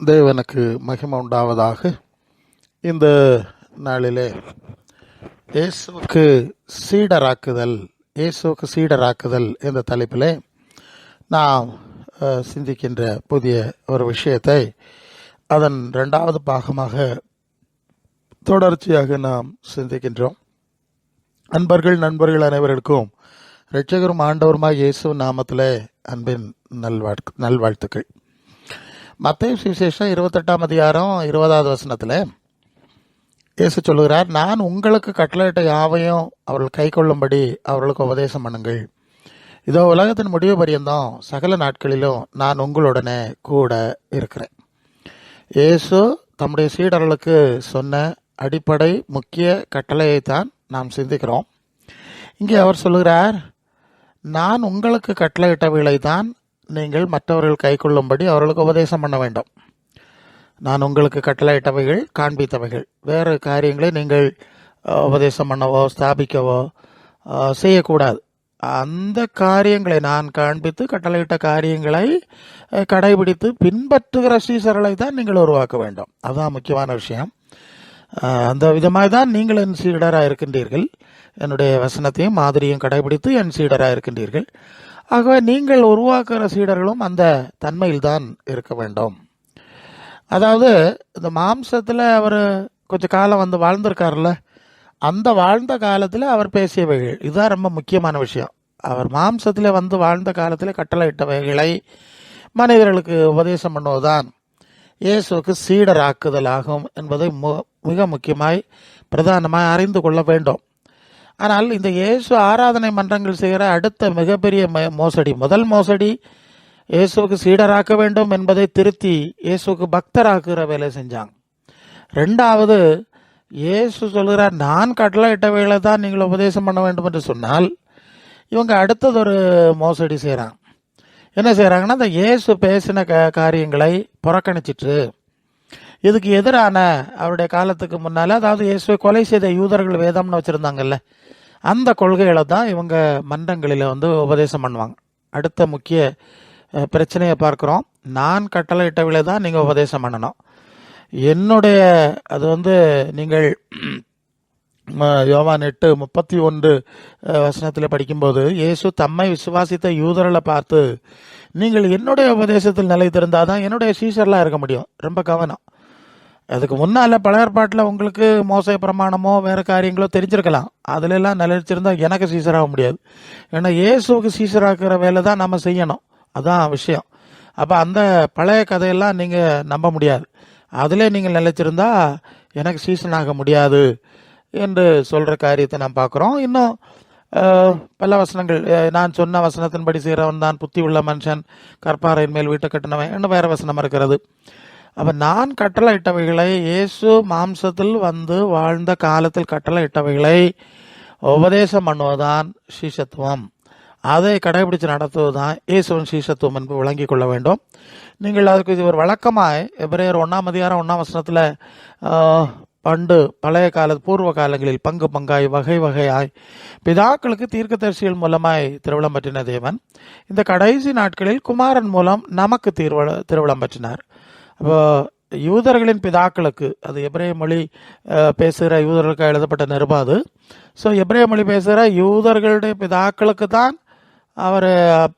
தேவனுக்கு மகிமை உண்டாவதாக. இந்த நாளிலே இயேசுவுக்கு சீடராக்குதல் என்ற தலைப்பிலே நாம் சிந்திக்கின்ற புதிய ஒரு விஷயத்தை அதன் இரண்டாவது பாகமாக தொடர்ச்சியாக நாம் சிந்திக்கின்றோம். நண்பர்கள் அனைவருக்கும் இரட்சகரும் ஆண்டவருமாய் இயேசு நாமத்திலே அன்பின் நல்வாழ்த்துக்கள். மத்தேயு சுவிசேஷம் 28 அதிகாரம் 20வது வசனத்தில் இயேசு சொல்லுகிறார், நான் உங்களுக்கு கட்டளையிட்ட யாவையும் அவர்கள் கை கொள்ளும்படி அவர்களுக்கு உபதேசம் பண்ணுங்கள். இதோ உலகத்தின் முடிவு பரியந்தம் சகல நாட்களிலும் நான் உங்களுடனே கூட இருக்கிறேன். இயேசு தம்முடைய சீடர்களுக்கு சொன்ன அடிப்படை முக்கிய கட்டளையைத்தான் நாம் சிந்திக்கிறோம். இங்கே அவர் சொல்லுகிறார், நான் உங்களுக்கு கட்டளையிட்டவைகளை தான் நீங்கள் மற்றவர்கள் கை கொள்ளும்படி அவர்களுக்கு உபதேசம் பண்ண வேண்டும். நான் உங்களுக்கு கட்டளையிட்டவைகள், காண்பித்தவைகள், வேறு காரியங்களை நீங்கள் உபதேசம் பண்ணவோ ஸ்தாபிக்கவோ செய்யக்கூடாது. அந்த காரியங்களை நான் காண்பித்து கட்டளையிட்ட காரியங்களை கடைபிடித்து பின்பற்றுகிற சீசர்களை தான் நீங்கள் உருவாக்க வேண்டும். அதுதான் முக்கியமான விஷயம். அந்த விதமாக தான் நீங்கள் என் சீடராக இருக்கின்றீர்கள். என்னுடைய வசனத்தையும் மாதிரியும் கடைபிடித்து என் சீடராக இருக்கின்றீர்கள். ஆகவே நீங்கள் உருவாக்குகிற சீடர்களும் அந்த தன்மையில் தான் இருக்க வேண்டும். அதாவது இந்த மாம்சத்தில் அவர் கொஞ்சம் காலம் வந்து வாழ்ந்திருக்காருல்ல, அந்த வாழ்ந்த காலத்தில் அவர் பேசியவைகள், இதுதான் ரொம்ப முக்கியமான விஷயம். அவர் மாம்சத்தில் வந்து வாழ்ந்த காலத்தில் கட்டளையிட்டவைகளை மனிதர்களுக்கு உபதேசம் பண்ணுவதுதான் இயேசுவுக்கு சீடராக்குதல் ஆகும் என்பதை மிக முக்கியமாய் பிரதானமாய் அறிந்து கொள்ள வேண்டும். ஆனால் இந்த இயேசு ஆராதனை மன்றங்கள் செய்கிற அடுத்த மிகப்பெரிய முதல் மோசடி இயேசுவுக்கு சீடராக்க வேண்டும் என்பதை திருத்தி இயேசுவுக்கு பக்தராக்குகிற வேலை செஞ்சாங்க. ரெண்டாவது, இயேசு சொல்கிறார், நான் கட்டளையிட்டவைகளை தான் நீங்கள் உபதேசம் பண்ண வேண்டும் என்று சொன்னால் இவங்க அடுத்தது ஒரு மோசடி செய்கிறாங்க. என்ன செய்கிறாங்கன்னா, இந்த இயேசு பேசின காரியங்களை புறக்கணிச்சிட்டு இதுக்கு எதிரான அவருடைய காலத்துக்கு முன்னால், அதாவது இயேசுவை கொலை செய்த யூதர்கள் வேதம்னு வச்சுருந்தாங்கல்ல, அந்த கொள்கைகளை தான் இவங்க மன்றங்களில் வந்து உபதேசம் பண்ணுவாங்க. அடுத்த முக்கிய பிரச்சனையை பார்க்குறோம். நான் கட்டளையிட்டவளை தான் நீங்கள் உபதேசம் பண்ணணும். என்னுடைய அது வந்து நீங்கள் யோவான் 8:31 வசனத்தில் படிக்கும்போது இயேசு தம்மை விசுவாசித்த யூதர்களை பார்த்து, நீங்கள் என்னுடைய உபதேசத்தில் நிலைத்திருந்தால் தான் என்னுடைய சீசர்லாம் இருக்க முடியும். ரொம்ப கவனம். அதுக்கு முன்னால் பழைய ஏற்பாட்டில் உங்களுக்கு மோசை பிரமாணமோ வேறு காரியங்களோ தெரிஞ்சிருக்கலாம். அதிலெல்லாம் நிலைச்சிருந்தால் எனக்கு சீசராக முடியாது. ஏன்னா இயேசுவுக்கு சீசராக்குற வேலை தான் நம்ம செய்யணும். அதான் விஷயம். அப்போ அந்த பழைய கதையெல்லாம் நீங்கள் நம்ப முடியாது. அதிலே நீங்கள் நிலைச்சிருந்தா எனக்கு சீசனாக முடியாது என்று சொல்கிற காரியத்தை நாம் பார்க்குறோம். இன்னும் பல வசனங்கள், நான் சொன்ன வசனத்தின்படி செய்கிறவன் தான் புத்தி உள்ள மனுஷன், கற்பாறையின் மேல் வீட்டை கட்டினவன் இன்னும் வேறு வசனம் இருக்கிறது. அப்போ நான் கட்டளையிட்டவைகளை, இயேசு மாம்சத்தில் வந்து வாழ்ந்த காலத்தில் கட்டளையிட்டவைகளை உபதேசம் பண்ணுவதுதான் சீஷத்துவம். அதை கடைபிடித்து நடத்துவது தான் இயேசுவின் சீஷத்துவம் என்று விளங்கி கொள்ள வேண்டும். நீங்கள் அதுக்கு இது ஒரு வழக்கமாய் எபிரேயர் 1 அதிகாரம் 1 வசனத்தில் பண்டு பழைய பூர்வ காலங்களில் பங்கு பங்காய் வகை வகையாய் பிதாக்களுக்கு தீர்க்கதரிசிகள் மூலமாய் திருவிழம் பற்றின தேவன் இந்த கடைசி நாட்களில் குமாரன் மூலம் நமக்கு திருவிழம் பற்றினார். அப்போ யூதர்களின் பிதாக்களுக்கு, அது எபிரேய மொழி பேசுகிற யூதர்களுக்கு எழுதப்பட்ட நிருபாது. ஸோ எபிரேய மொழி பேசுகிற யூதர்களுடைய பிதாக்களுக்கு தான் அவர்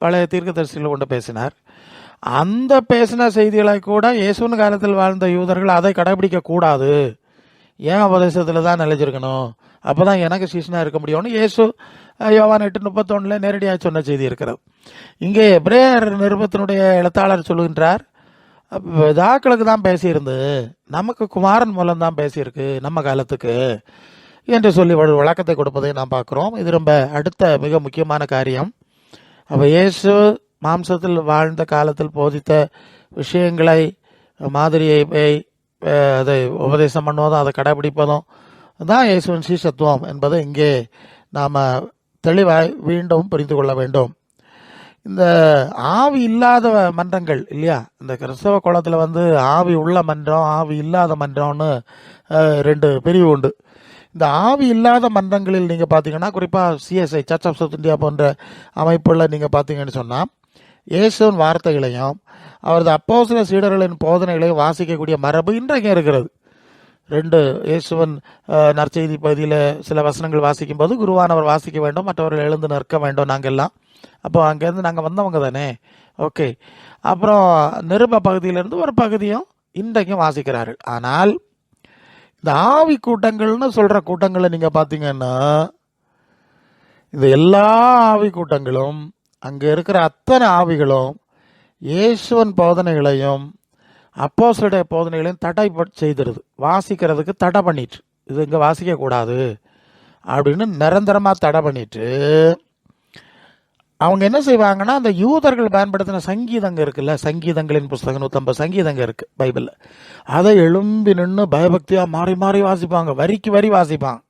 பழைய தீர்க்கதரிசிகளை கொண்டு பேசினார். அந்த பேசின செய்திகளை கூட இயேசுவின் காலத்தில் வாழ்ந்த யூதர்கள் அதை கடைபிடிக்க கூடாது, ஏன் உபதேசத்தில் தான் நிலைச்சிருக்கணும், அப்போ தான் எனக்கு சீசனாக இருக்க முடியும்னு இயேசு யோவான் 8:31 நேரடியாக சொன்ன செய்தி இருக்கிறது. இங்கே எபிரேயர் நிருபத்தினுடைய எழுத்தாளர் சொல்லுகின்றார், பிதாக்களுக்கு தான் பேசியிருந்து நமக்கு குமாரன் மூலம் தான் பேசியிருக்கு நம்ம காலத்துக்கு என்று சொல்லி விளக்கத்தை கொடுப்பதை நாம் பார்க்குறோம். இது ரொம்ப அடுத்த மிக முக்கியமான காரியம். அப்போ இயேசு மாம்சத்தில் வாழ்ந்த காலத்தில் போதித்த விஷயங்களை, மாதிரியை அதை உபதேசம் பண்ணுவதும் அதை கடைபிடிப்பதும் தான் இயேசுவின் சீஷத்துவம் என்பதை இங்கே நாம் தெளிவாய் மீண்டும் புரிந்து கொள்ள வேண்டும். இந்த ஆவி இல்லாத மன்றங்கள் இல்லையா, இந்த கிறிஸ்தவ குளத்தில் வந்து ஆவி உள்ள மன்றம், ஆவி இல்லாத மன்றம்னு 2 பிரிவு உண்டு. இந்த ஆவி இல்லாத மன்றங்களில் நீங்கள் பார்த்தீங்கன்னா, குறிப்பாக CSI, Church of South India போன்ற அமைப்புகளில் நீங்கள் பார்த்தீங்கன்னு சொன்னால், இயேசுவின் வார்த்தைகளையும் அவரது அப்போஸ்தல சீடர்களின் போதனைகளையும் வாசிக்கக்கூடிய மரபு இன்றைக்கும் இருக்கிறது. ரெண்டு இயேசுவன் நற்செய்தி பகுதியில் சில வசனங்கள் வாசிக்கும் போது குருவானவர் வாசிக்க வேண்டும், மற்றவர்கள் எழுந்து நிற்க வேண்டும். நாங்கள் எல்லாம் அப்போ அங்கேருந்து நாங்கள் வந்தவங்க தானே, ஓகே. அப்புறம் நிருப பகுதியிலேருந்து ஒரு பகுதியும் இன்றைக்கும் வாசிக்கிறார்கள். ஆனால் இந்த ஆவி கூட்டங்கள்னு சொல்கிற கூட்டங்களை நீங்கள் பார்த்தீங்கன்னா, இந்த எல்லா ஆவி கூட்டங்களும் அங்கே இருக்கிற அத்தனை ஆவிகளும் இயேசுவன் போதனைகளையும் அப்போஸ்தலருடைய போதனைகளையும் தடை செய்திருது, வாசிக்கிறதுக்கு தடை பண்ணிட்டு, இது இங்கே வாசிக்கக்கூடாது அப்படின்னு நிரந்தரமாக தடை பண்ணிட்டு அவங்க என்ன செய்வாங்கன்னா, அந்த யூதர்கள் பயன்படுத்தின சங்கீதங்க இருக்குல்ல, சங்கீதங்களின் புஸ்தகம் 150 சங்கீதங்க இருக்குது பைபிளில், அதை எழும்பி நின்று பயபக்தியாக மாறி மாறி வாசிப்பாங்க, வரிக்கு வரி வாசிப்பாங்க.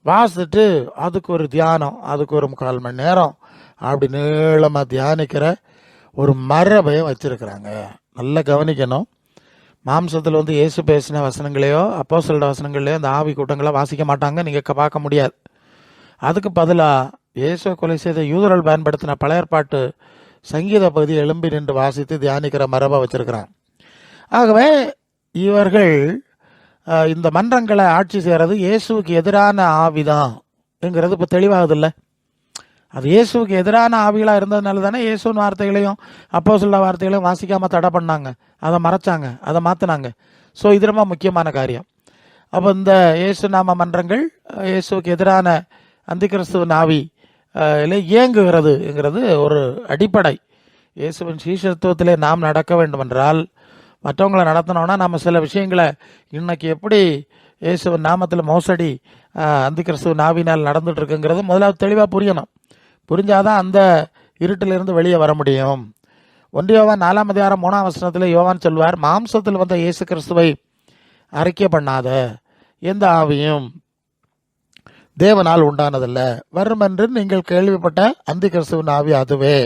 வாசிட்டு அதுக்கு ஒரு தியானம், அதுக்கு ஒரு 3/4 மணி நேரம் அப்படி நீளமாக தியானிக்கிற ஒரு மரபை வச்சிருக்கிறாங்க. நல்லா கவனிக்கணும். மாம்சத்தில் வந்து இயேசு பேசின வசனங்களையோ அப்போஸ்தலருடைய வசனங்களையோ அந்த ஆவி கூட்டங்களை வாசிக்க மாட்டாங்க, நீங்கள் பார்க்க முடியாது. அதுக்கு பதிலாக இயேசு கொலை செய்த யூதர்கள் பயன்படுத்தின பழைய ஏற்பாட்டு சங்கீத பகுதியை எழும்பி நின்று வாசித்து தியானிக்கிற மரபை வச்சிருக்கிறாங்க. ஆகவே இவர்கள் இந்த மன்றங்களை ஆட்சி செய்கிறது இயேசுவுக்கு எதிரான ஆவிதான் என்கிறது இப்போ தெளிவாகுதில்லை. அது இயேசுவுக்கு எதிரான ஆவிகளாக இருந்ததுனால தானே இயேசுவின் வார்த்தைகளையும் அப்போஸ்தலர் வார்த்தைகளையும் வாசிக்காமல் தடை பண்ணாங்க, அதை மறைச்சாங்க, அதை மாற்றினாங்க. ஸோ இது ரொம்ப முக்கியமான காரியம். அப்போ இந்த இயேசு நாம மன்றங்கள் இயேசுவுக்கு எதிரான அந்தி கிறிஸ்துவின் ஆவி இயங்குகிறதுங்கிறது ஒரு அடிப்படை. இயேசுவின் சீஷத்துவத்திலே நாம் நடக்க வேண்டுமென்றால், மற்றவங்களை நடத்தினோன்னா நம்ம சில விஷயங்களை இன்னைக்கு எப்படி இயேசுவின் நாமத்தில் மோசடி அந்தி கிறிஸ்துவின் ஆவினால் நடந்துட்டு இருக்குங்கிறது முதலாவது தெளிவாக புரியணும். புரிஞ்சாதான் அந்த இருட்டிலிருந்து வெளியே வர முடியும். 1 யோவான் 4ஆம் அதிகாரம் 3ஆம் வசனத்தில் யோவான் சொல்வார், மாம்சத்தில் வந்த இயேசு கிறிஸ்துவை அறிக்கை பண்ணாத எந்த ஆவியும் தேவனால் உண்டானதல்ல, வரும் என்று நீங்கள் கேள்விப்பட்ட அந்தி கிறிஸ்துவின் ஆவி அதுவே,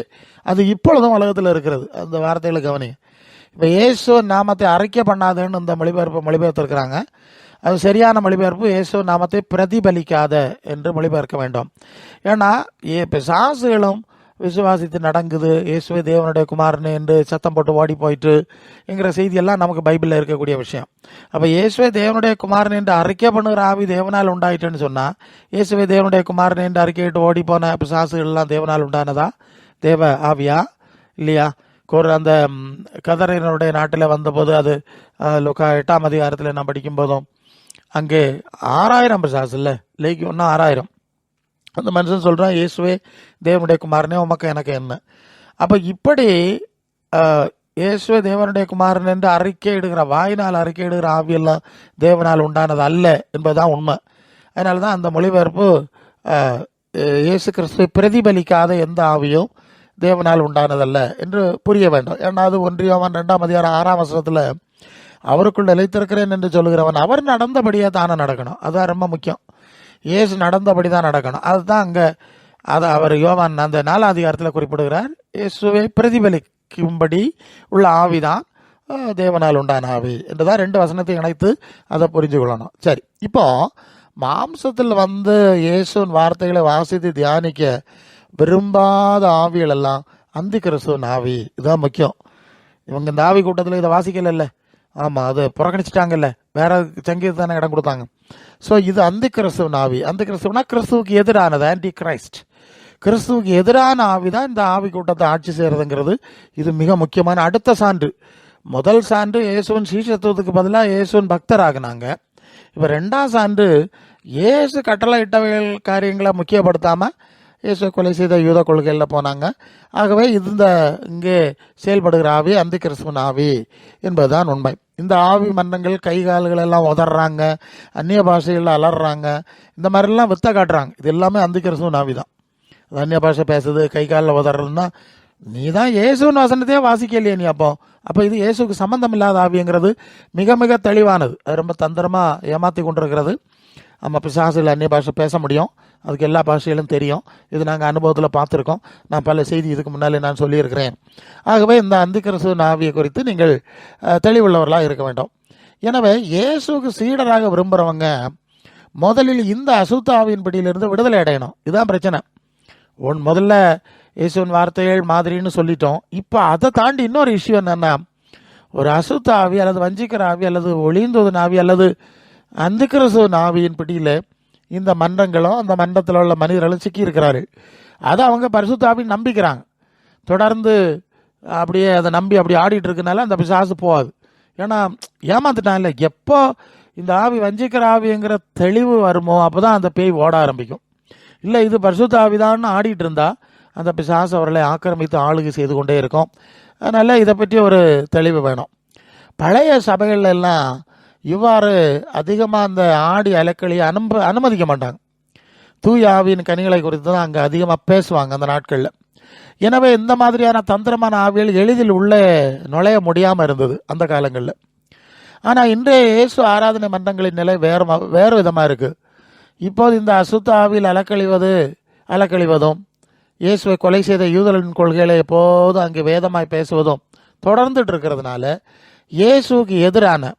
அது இப்பொழுதும் உலகத்தில் இருக்கிறது. அந்த வார்த்தைகளை கவனிங்க. இப்போ இயேசுவின் நாமத்தை அறிக்கை பண்ணாதேன்னு இந்த மொழிபெயர்த்திருக்கிறாங்க. அது சரியான மொழிபெயர்ப்பு இயேசு நாமத்தை பிரதிபலிக்காத என்று மொழிபெயர்க்க வேண்டும். ஏன்னா பிசாசுகளும் விசுவாசித்து நடங்குது, இயேசுவே தேவனுடைய குமாரன் என்று சத்தம் போட்டு ஓடி போயிட்டு என்கிற செய்தியெல்லாம் நமக்கு பைபிளில் இருக்கக்கூடிய விஷயம். அப்போ இயேசுவே தேவனுடைய குமாரன் என்று அறிக்கை பண்ணுகிற ஆவி தேவனால் உண்டாயிட்டுன்னு சொன்னால், இயேசுவே தேவனுடைய குமாரன் என்று அறிக்கையிட்டு ஓடி போன பிசாசுகள்லாம் தேவனால் உண்டானதா, தேவ ஆவியா இல்லையா? அந்த கதறினுடைய நாட்டில் வந்தபோது, அது லூக்கா 8ஆம் அதிகாரத்தில் நான் படிக்கும் போதும் அங்கே 6000 பிசாசு இல்லை, லேக்கி ஒன்றா 6000. அந்த மனுஷன் சொல்கிறான், இயேசுவே தேவனுடைய குமாரனே உமக்கு எனக்கு என்ன. அப்போ இப்படி இயேசுவே தேவனுடைய குமாரன் என்று அறிக்கையிடுகிற, வாயினால் அறிக்கையிடுகிற ஆவியெல்லாம் தேவனால் உண்டானது அல்ல என்பதுதான் உண்மை. அதனால தான் அந்த மொழிபெயர்ப்பு இயேசு கிறிஸ்துவை பிரதிபலிக்காத எந்த ஆவியும் தேவனால் உண்டானதல்ல என்று புரிய வேண்டும். ஏன்னா அது 1 யோவான் 2ஆம் அதிகாரம் 6ஆம் வசனத்தில், அவருக்குள் நிலைத்திருக்கிறேன் என்று சொல்கிறவன் அவர் நடந்தபடியாக தானே நடக்கணும். அதுதான் ரொம்ப முக்கியம். இயேசு நடந்தபடி தான் நடக்கணும். அதுதான் அங்கே அதை அவர் யோவான் அந்த 4ஆம் அதிகாரத்தில் குறிப்பிடுகிறார். இயேசுவை பிரதிபலிக்கும்படி உள்ள ஆவிதான் தேவனால் உண்டான ஆவி என்றுதான் 2 வசனத்தை இணைத்து அதை புரிஞ்சு கொள்ளணும். சரி, இப்போ மாம்சத்தில் வந்து இயேசுவின் வார்த்தைகளை வாசித்து தியானிக்க விரும்பாத ஆவிகள் எல்லாம் அந்தி கிறிஸ்துவின் ஆவி. இதுதான் முக்கியம். இவங்க இந்த ஆவி கூட்டத்தில் இதை வாசிக்கல, ஆமாம், அது புறக்கணிச்சிட்டாங்கல்ல, வேற சங்கீதம் தானே இடம் கொடுத்தாங்க. ஸோ இது அந்தி கிறிஸ்துவின் ஆவி. அந்தி கிறிஸ்துவனா கிறிஸ்துவுக்கு எதிரானது, ஆன்டி கிரைஸ்ட். கிறிஸ்துவுக்கு எதிரான ஆவி தான் இந்த ஆவி கூட்டத்தை ஆட்சி செய்கிறதுங்கிறது இது மிக முக்கியமான அடுத்த சான்று. முதல் சான்று இயேசுவின் சீஷத்துவத்துக்கு பதிலாக இயேசுவின் பக்தர் ஆகினாங்க. இப்போ 2ஆம் சான்று இயேசு கட்டளையிட்டவைகள் காரியங்களை முக்கியப்படுத்தாமல் இயேசு கொலை செய்த யூத கொள்கையில் போனாங்க. ஆகவே இந்த இங்கே செயல்படுகிற ஆவி அந்தி கிறிஸ்துவின் ஆவி என்பதுதான் உண்மை. இந்த ஆவி மன்றங்கள் கை கால்கள் எல்லாம் உதறாங்க, அந்நிய பாஷைகளில் அலறாங்க, இந்த மாதிரிலாம் வித்த காட்டுறாங்க. இது எல்லாமே அந்தி கிறிஸ்துவின் ஆவி தான். அது அந்நிய பாஷை பேசுது, கை காலில் உதறதுன்னா நீ தான் இயேசுவின் வசனத்தையே வாசிக்கலையே நீ. அப்போ இது இயேசுக்கு சம்பந்தம் இல்லாத ஆவிங்கிறது மிக மிக தெளிவானது. அது ரொம்ப தந்திரமாக ஏமாற்றி கொண்டிருக்கிறது. நம்ம பிசாசுகள் அந்நிய பாஷை பேச முடியும், அதுக்கு எல்லா பாஷைகளும் தெரியும். இது நாங்கள் அனுபவத்தில் பார்த்துருக்கோம். நான் பல செய்தி இதுக்கு முன்னாலே நான் சொல்லியிருக்கிறேன். ஆகவே இந்த அந்தி கிறிஸ்துவின் ஆவியை குறித்து நீங்கள் தெளிவுள்ளவர்களாக இருக்க வேண்டும். எனவே இயேசுக்கு சீடராக விரும்புகிறவங்க முதலில் இந்த அசுத்த ஆவியின் பிடியிலிருந்து விடுதலை அடையணும். இதுதான் பிரச்சனை. முதல்ல இயேசுவின் வார்த்தைகள் மாதிரின்னு சொல்லிட்டோம். இப்போ அதை தாண்டி இன்னொரு இஷ்யூ என்னன்னா, ஒரு அசுத்த ஆவி அல்லது வஞ்சிக்கிற ஆவி அல்லது ஒளிந்தோதன் ஆவி அல்லது அந்திகிறிஸ்துவின் ஆவியின் பிடியில் இந்த மன்றங்களும் அந்த மன்றத்தில் உள்ள மனிதர்களும் சிக்கி இருக்கிறார்கள். அதை அவங்க பரிசுத்த ஆவி நம்பிக்கிறாங்க. தொடர்ந்து அப்படியே அதை நம்பி அப்படி ஆடிட்டு இருக்கனால அந்த பிசாசு போகாது. ஏன்னா ஏமாந்துட்டான் இல்லை. எப்போ இந்த ஆவி வஞ்சிக்கிற ஆவிங்கிற தெளிவு வருமோ அப்போ தான் அந்த பேய் ஓட ஆரம்பிக்கும். இல்லை இது பரிசுத்த ஆவிதான்னு ஆடிட்டு இருந்தா அந்த பிசாசு அவர்களை ஆக்கிரமித்து ஆளுகை செய்து கொண்டே இருக்கும். அதனால் இதை பற்றி ஒரு தெளிவு வேணும். பழைய சபைகள் எல்லாம் இவ்வாறு அதிகமாக அந்த ஆடி அலக்கழியை அனுமதிக்க மாட்டாங்க. தூய ஆவியின் கனிகளை குறித்து தான் அங்கே அதிகமாக பேசுவாங்க அந்த நாட்களில். எனவே இந்த மாதிரியான தந்திரமான ஆவிகள் எளிதில் உள்ளே நுழைய முடியாமல் இருந்தது அந்த காலங்களில். ஆனால் இன்றைய இயேசு ஆராதனை மன்றங்களின் நிலை வேறு விதமாக இருக்குது. இப்போது இந்த அசுத்த ஆவியில் அலக்கழிவதும் இயேசுவை கொலை செய்த யூதர்களின் கொள்கைகளை எப்போதும் அங்கே வேதமாய் பேசுவதும் தொடர்ந்துட்டு இருக்கிறதுனால இயேசுக்கு எதிரான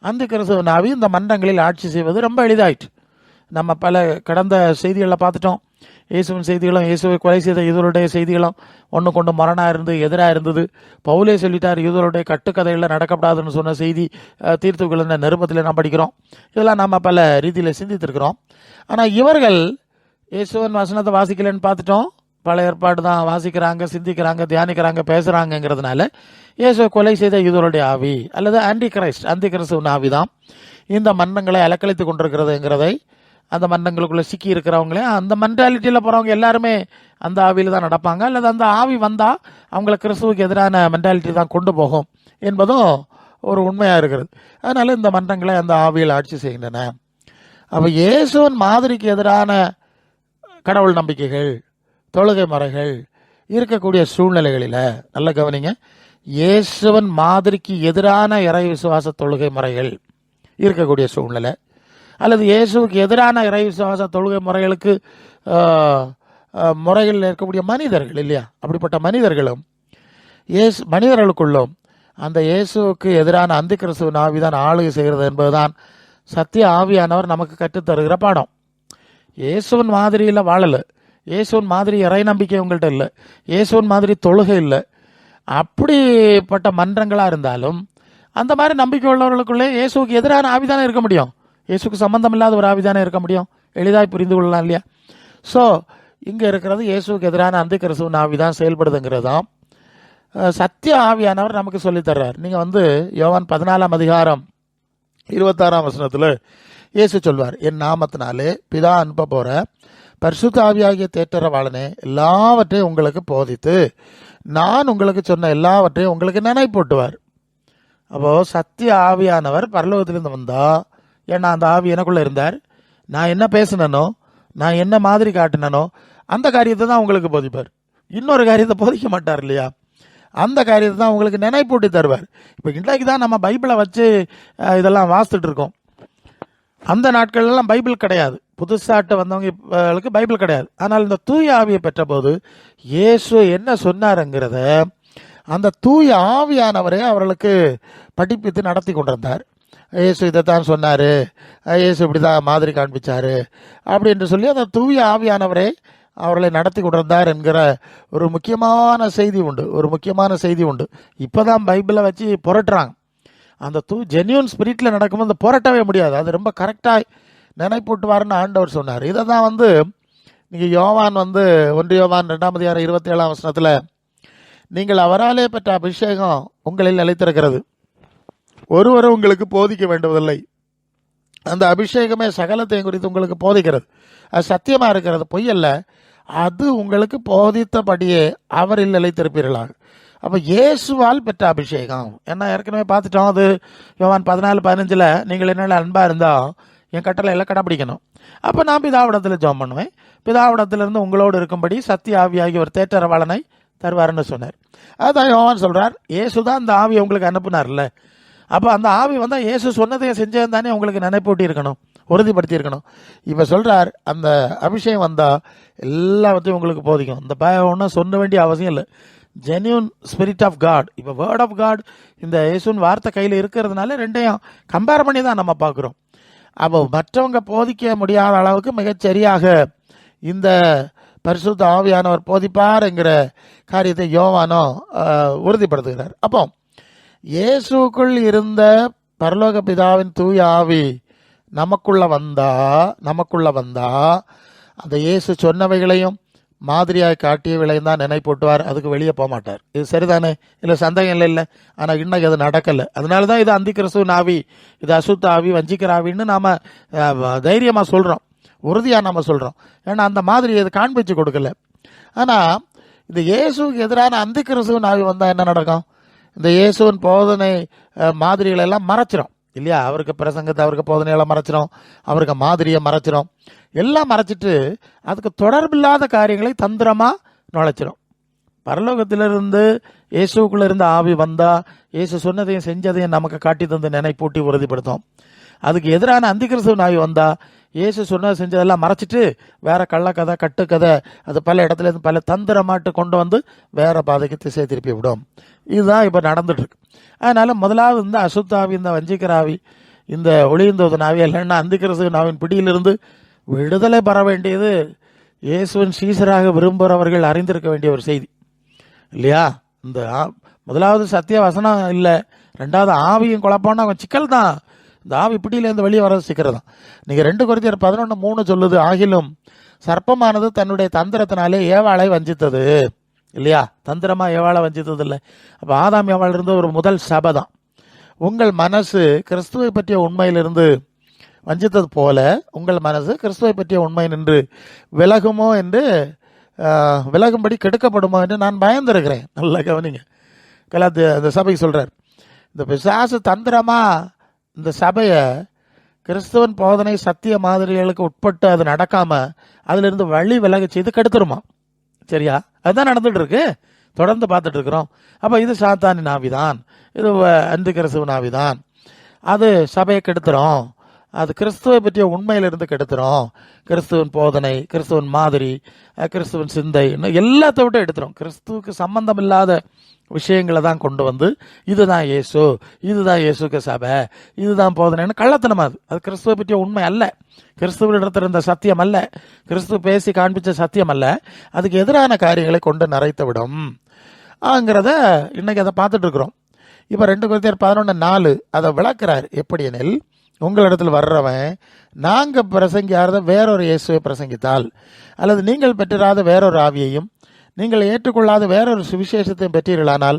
அந்திகிறிஸ்துவின் ஆவி இந்த மன்றங்களில் ஆட்சி செய்வது ரொம்ப எளிதாயிற்று. நம்ம பல கடந்த செய்திகளில் பார்த்துட்டோம். இயேசுவின் செய்திகளும் இயேசுவை கொலை செய்த யூதருடைய செய்திகளும் ஒன்று கொண்டு முரணாக இருந்து எதிராக இருந்தது. பவுலே சொல்லிட்டார், யூதருடைய கட்டுக்கதைகளில் நடக்கப்படாதுன்னு சொன்ன செய்தி தீர்த்துக்குள்ள நிருபத்தில் நாம் படிக்கிறோம். இதெல்லாம் நம்ம பல ரீதியில் சிந்தித்திருக்கிறோம். ஆனால் இவர்கள் இயேசுவின் வசனத்தை வாசிக்கலன்னு பார்த்துட்டோம். பழைய ஏற்பாடு தான் வாசிக்கிறாங்க, சிந்திக்கிறாங்க, தியானிக்கிறாங்க, பேசுகிறாங்கங்கிறதுனால இயேசுவை கொலை செய்த யூதருடைய ஆவி அல்லது அந்திகிறிஸ்துவின் ஆவி தான் இந்த மன்றங்களை அலக்கழித்து கொண்டிருக்கிறதுங்கிறதை, அந்த மன்றங்களுக்குள்ளே சிக்கி இருக்கிறவங்களே அந்த மென்டாலிட்டியில் போகிறவங்க எல்லாருமே அந்த ஆவியில் தான் நடப்பாங்க. அல்லது அந்த ஆவி வந்தால் அவங்கள கிறிஸ்துவுக்கு எதிரான மென்டாலிட்டி தான் கொண்டு போகும் என்பதும் ஒரு உண்மையாக இருக்கிறது. அதனால் இந்த மன்றங்களை அந்த ஆவியில் ஆட்சி செய்கின்றன. அப்போ இயேசுவின் மாதிரிக்கு எதிரான கடவுள் நம்பிக்கைகள், தொழுகை முறைகள் இருக்கக்கூடிய சூழ்நிலைகளில் நல்ல கவனிங்க, இயேசுவின் மாதிரிக்கு எதிரான இறை விசுவாச தொழுகை முறைகள் இருக்கக்கூடிய சூழ்நிலை அல்லது இயேசுவுக்கு எதிரான இறை விசுவாச தொழுகை முறைகளுக்கு முறைகளில் இருக்கக்கூடிய மனிதர்கள் இல்லையா, அப்படிப்பட்ட மனிதர்களும் மனிதர்களுக்குள்ளும் அந்த இயேசுவுக்கு எதிரான அந்திகிறிஸ்துவின் ஆவிதான் ஆளுகை செய்கிறது என்பதுதான் சத்திய ஆவியானவர் நமக்கு கற்றுத்தருகிற பாடம். இயேசுவின் மாதிரியில் வாழலை, இயேசுவின் மாதிரி இறை நம்பிக்கை உங்கள்கிட்ட இல்லை, இயேசுவின் மாதிரி தொழுகை இல்லை. அப்படிப்பட்ட மன்றங்களாக இருந்தாலும் அந்த மாதிரி நம்பிக்கை உள்ளவர்களுக்குள்ளே இயேசுவுக்கு எதிரான ஆவிதானே இருக்க முடியும், இயேசுக்கு சம்பந்தம் இல்லாத ஒரு ஆவிதானே இருக்க முடியும். எளிதாக புரிந்து கொள்ளலாம் இல்லையா? ஸோ இங்கே இருக்கிறது இயேசுக்கு எதிரான அந்திகிறிஸ்துவின் ஆவி தான் செயல்படுதுங்கிறது தான் சத்திய ஆவியானவர் நமக்கு சொல்லித்தர்றார். நீங்கள் யோவான் 14 அதிகாரம் 26 வசனத்தில் இயேசு சொல்வார், என் நாமத்தினாலே பிதா அனுப்ப போகிற பரிசுத்த ஆவியாகிய தேற்றரவாளனே எல்லாவற்றையும் உங்களுக்கு போதித்து நான் உங்களுக்கு சொன்ன எல்லாவற்றையும் உங்களுக்கு நினைப்பூட்டுவார். அப்போது சத்திய ஆவியானவர் பரலோகத்திலிருந்து வந்தால், ஏன்னா அந்த ஆவி எனக்குள்ளே இருந்தார், நான் என்ன பேசினனோ, நான் என்ன மாதிரி காட்டினனோ அந்த காரியத்தை தான் உங்களுக்கு போதிப்பார். இன்னொரு காரியத்தை போதிக்க மாட்டார் இல்லையா? அந்த காரியத்தை தான் உங்களுக்கு நினைப்பூட்டி தருவார். இப்போ இன்றைக்கு தான் நம்ம பைபிளை வச்சு இதெல்லாம் வாசித்துட்டு இருக்கோம். அந்த நாட்கள்லாம் பைபிள் கிடையாது, புதுசாட்டு வந்தவங்களுக்கு பைபிள் கிடையாது. ஆனால் இந்த தூய ஆவியை பெற்ற போது இயேசு என்ன சொன்னாருங்கிறத அந்த தூய ஆவியானவரே அவர்களுக்கு படிப்பித்து நடத்தி கொண்டிருந்தார். இயேசு இதைத்தான் சொன்னார், இயேசு இப்படி தான் மாதிரி காண்பிச்சார் அப்படின்னு சொல்லி அந்த தூய ஆவியானவரே அவர்களை நடத்தி கொண்டிருந்தார் என்கிற ஒரு முக்கியமான செய்தி உண்டு. இப்போ தான் பைபிளை வச்சு புரட்டுறாங்க. அந்த ஜென்யூன் ஸ்பிரிட்டில் நடக்கும்போது புரட்டவே முடியாது. அது ரொம்ப கரெக்டாக நினைப்பூட்டுவார்னு ஆண்டவர் சொன்னார். இதை தான் நீங்கள் யோவான் 1 யோவான் 2 அதிகாரம் 27 வசனத்தில் நீங்கள் அவராலே பெற்ற அபிஷேகம் உங்களில் நிலைத்திருக்கிறது, ஒருவரும் உங்களுக்கு போதிக்க வேண்டுவதில்லை, அந்த அபிஷேகமே சகலத்தையும் குறித்து உங்களுக்கு போதிக்கிறது, அது சத்தியமாக இருக்கிறது, பொய்யல்ல, அது உங்களுக்கு போதித்தபடியே அவரில் நிலைத்திருப்பீர்களாக. அப்போ இயேசுவால் பெற்ற அபிஷேகம் என்ன ஏற்கனவே பார்த்துட்டோம். அது யோவான் 14:15 நீங்கள் என்ன அன்பாக இருந்தால் என் கட்டளை எல்லாம் கடைப்பிடிக்கணும். அப்போ நான் பிதாவிடத்தில் ஜெபம் பண்ணுவேன், பிதாவிடத்திலிருந்து உங்களோடு இருக்கும்படி சத்திய ஆவியாகி ஒரு தேற்றரவாளனை தருவாருன்னு சொன்னார். அதுதான் யோவான் சொல்கிறார், இயேசு தான் அந்த ஆவியை உங்களுக்கு அனுப்புனார்ல. அப்போ அந்த ஆவி வந்தால் இயேசு சொன்னதையும் செஞ்சது தானே உங்களுக்கு நினைப்பூட்டி இருக்கணும், உறுதிப்படுத்தி இருக்கணும். இப்போ சொல்கிறார், அந்த அபிஷேகம் வந்தால் எல்லாத்தையும் உங்களுக்கு போதிக்கும். இந்த ஒன்றும் சொல்ல வேண்டிய அவசியம் இல்லை. ஜென்யூன் ஸ்பிரிட் ஆஃப் காட், இப்போ வேர்ட் ஆஃப் காட் இந்த இயேசுவின் வார்த்தை கையில் இருக்கிறதுனால ரெண்டையும் கம்பேர் பண்ணி தான் நம்ம பார்க்குறோம். அப்போ மற்றவங்க போதிக்க முடியாத அளவுக்கு மிகச்சரியாக இந்த பரிசுத்த ஆவியானவர் போதிப்பார் என்கிற காரியத்தை யோவானோ உறுதிப்படுத்துகிறார். அப்போ இயேசுக்குள் இருந்த பரலோக பிதாவின் தூய ஆவி நமக்குள்ள வந்தா அந்த இயேசு சொன்னவைகளையும் மாதிரியாக காட்டியவைகளையும் தான் நினைப்பூட்டுவார். அதுக்கு வெளியே போக மாட்டார். இது சரிதானே? இல்லை, சந்தேகம் இல்லை. ஆனால் இன்னைக்கு அது நடக்கலை. அதனால தான் இது அந்தி கிறிஸ்துவின் ஆவி, இது அசுத்த ஆவி, வஞ்சிக்கிற ஆவின்னு நாம் தைரியமாக சொல்கிறோம், உறுதியாக நம்ம சொல்கிறோம். ஏன்னா அந்த மாதிரி இது காண்பிச்சு கொடுக்கல. ஆனால் இந்த இயேசுக்கு எதிரான அந்தி கிறிஸ்துவின் ஆவி வந்தால் என்ன நடக்கும்? இந்த இயேசுவின் போதனை மாதிரிகளெல்லாம் மறைச்சிரும் இல்லையா? அவருக்கு பிரசங்கத்தை, அவருக்கு போதனையெல்லாம் மறைச்சிரும், அவருக்கு மாதிரியை மறைச்சிரும், எல்லாம் மறைச்சிட்டு அதுக்கு தொடர்பில்லாத காரியங்களை தந்திரமாக நுழைச்சிரும். பரலோகத்திலிருந்து இயேசுக்குள்ளே இருந்த ஆவி வந்தால் இயேசு சொன்னதையும் செஞ்சதையும் நமக்கு காட்டி தந்து நினைப்பூட்டி உறுதிப்படுத்தும். அதுக்கு எதிரான அந்தி கிறிஸ்துவின் ஆவி வந்தால் இயேசு சொன்னதை செஞ்சதெல்லாம் மறைச்சிட்டு வேற கள்ளக்கதை, கட்டுக்கதை, அது பல இடத்துல இருந்து பல தந்திரமாட்டு கொண்டு வந்து வேற பாதைக்கு திசை திருப்பி விடும். இதுதான் இப்போ நடந்துட்டுருக்கு. அதனால் முதலாவது இந்த அசுத்தாவி, இந்த வஞ்சிக்கிற ஆவி, இந்த ஒளியந்தோதன் ஆவி இல்லைன்னா அந்தி கிறிஸ்துவின் ஆவின் பிடியிலிருந்து விடுதலை பெற வேண்டியது இயேசுவின் சீசராக விரும்புகிறவர்கள் அறிந்திருக்க வேண்டிய ஒரு செய்தி இல்லையா? இந்த முதலாவது சத்திய வசனம் இல்லை, ரெண்டாவது ஆவியும் குழப்பம்னா சிக்கல் தான். இந்த ஆவி பிடியிலேருந்து வெளியே வர சிக்கிறது தான். நீங்கள் 2 Corinthians 11:3 சொல்லுது, ஆகிலும் சர்ப்பமானது தன்னுடைய தந்திரத்தினாலே ஏவாளை வஞ்சித்தது இல்லையா? தந்திரமாக ஏவாளை வஞ்சித்தது இல்லை. அப்போ ஆதாம் ஏவாள் இருந்து ஒரு முதல் சபை தான். உங்கள் மனசு கிறிஸ்துவை பற்றிய உண்மையிலிருந்து வஞ்சித்தது போல உங்கள் மனசு கிறிஸ்துவை பற்றிய உண்மை நின்று விலகுமோ என்று விலகும்படி கெடுக்கப்படுமோ என்று நான் பயந்திருக்கிறேன். நல்லா கவனிங்க. அந்த சபைக்கு சொல்கிறார், இந்த பிசாசு தந்திரமாக இந்த சபையை கிறிஸ்துவன் போதனை சத்திய மாதிரிகளுக்கு உட்பட்டு அது நடக்காமல் அதிலிருந்து வழி விலக செய்து கெடுத்துருமா. சரியா? அதுதான் நடந்துட்டு இருக்கு, தொடர்ந்து பார்த்துட்டு இருக்கிறோம். அப்போ இது சாத்தானின் ஆவிதான், இது அந்தி கிறிஸ்துவின் ஆவிதான். அது சபையை கெடுத்துரும், அது கிறிஸ்துவை பற்றிய உண்மையிலிருந்து கெடுத்துரும். கிறிஸ்துவின் போதனை, கிறிஸ்துவின் மாதிரி, கிறிஸ்துவின் சிந்தை, இன்னும் எல்லாத்த விட்டு எடுத்துரும். கிறிஸ்துவுக்கு சம்பந்தம் இல்லாத விஷயங்களை தான் கொண்டு வந்து இதுதான் இயேசு, இதுதான் இயேசுக்கு சபை, இதுதான் போதனைன்னு கள்ளத்தனமா. அது கிறிஸ்துவை பற்றிய உண்மை அல்ல, கிறிஸ்துவிடத்தில் இருந்த சத்தியம் அல்ல, கிறிஸ்துவ பேசி காண்பிச்ச சத்தியம் அல்ல. அதுக்கு எதிரான காரியங்களை கொண்டு நிறைத்து விடும் ஆங்கிறத இன்னைக்கு அதை பார்த்துட்டு இருக்கிறோம். இப்போ 2 Corinthians 11:4 அதை விளக்குறார். எப்படி எனில், உங்களிடத்தில் வர்றவன் நாங்கள் பிரசங்கியாத வேறொரு இயேசுவை பிரசங்கித்தால், அல்லது நீங்கள் பெற்றிராத வேறொரு ஆவியையும் நீங்கள் ஏற்றுக்கொள்ளாத வேறொரு சுவிசேஷத்தையும் பெற்றீர்களானால்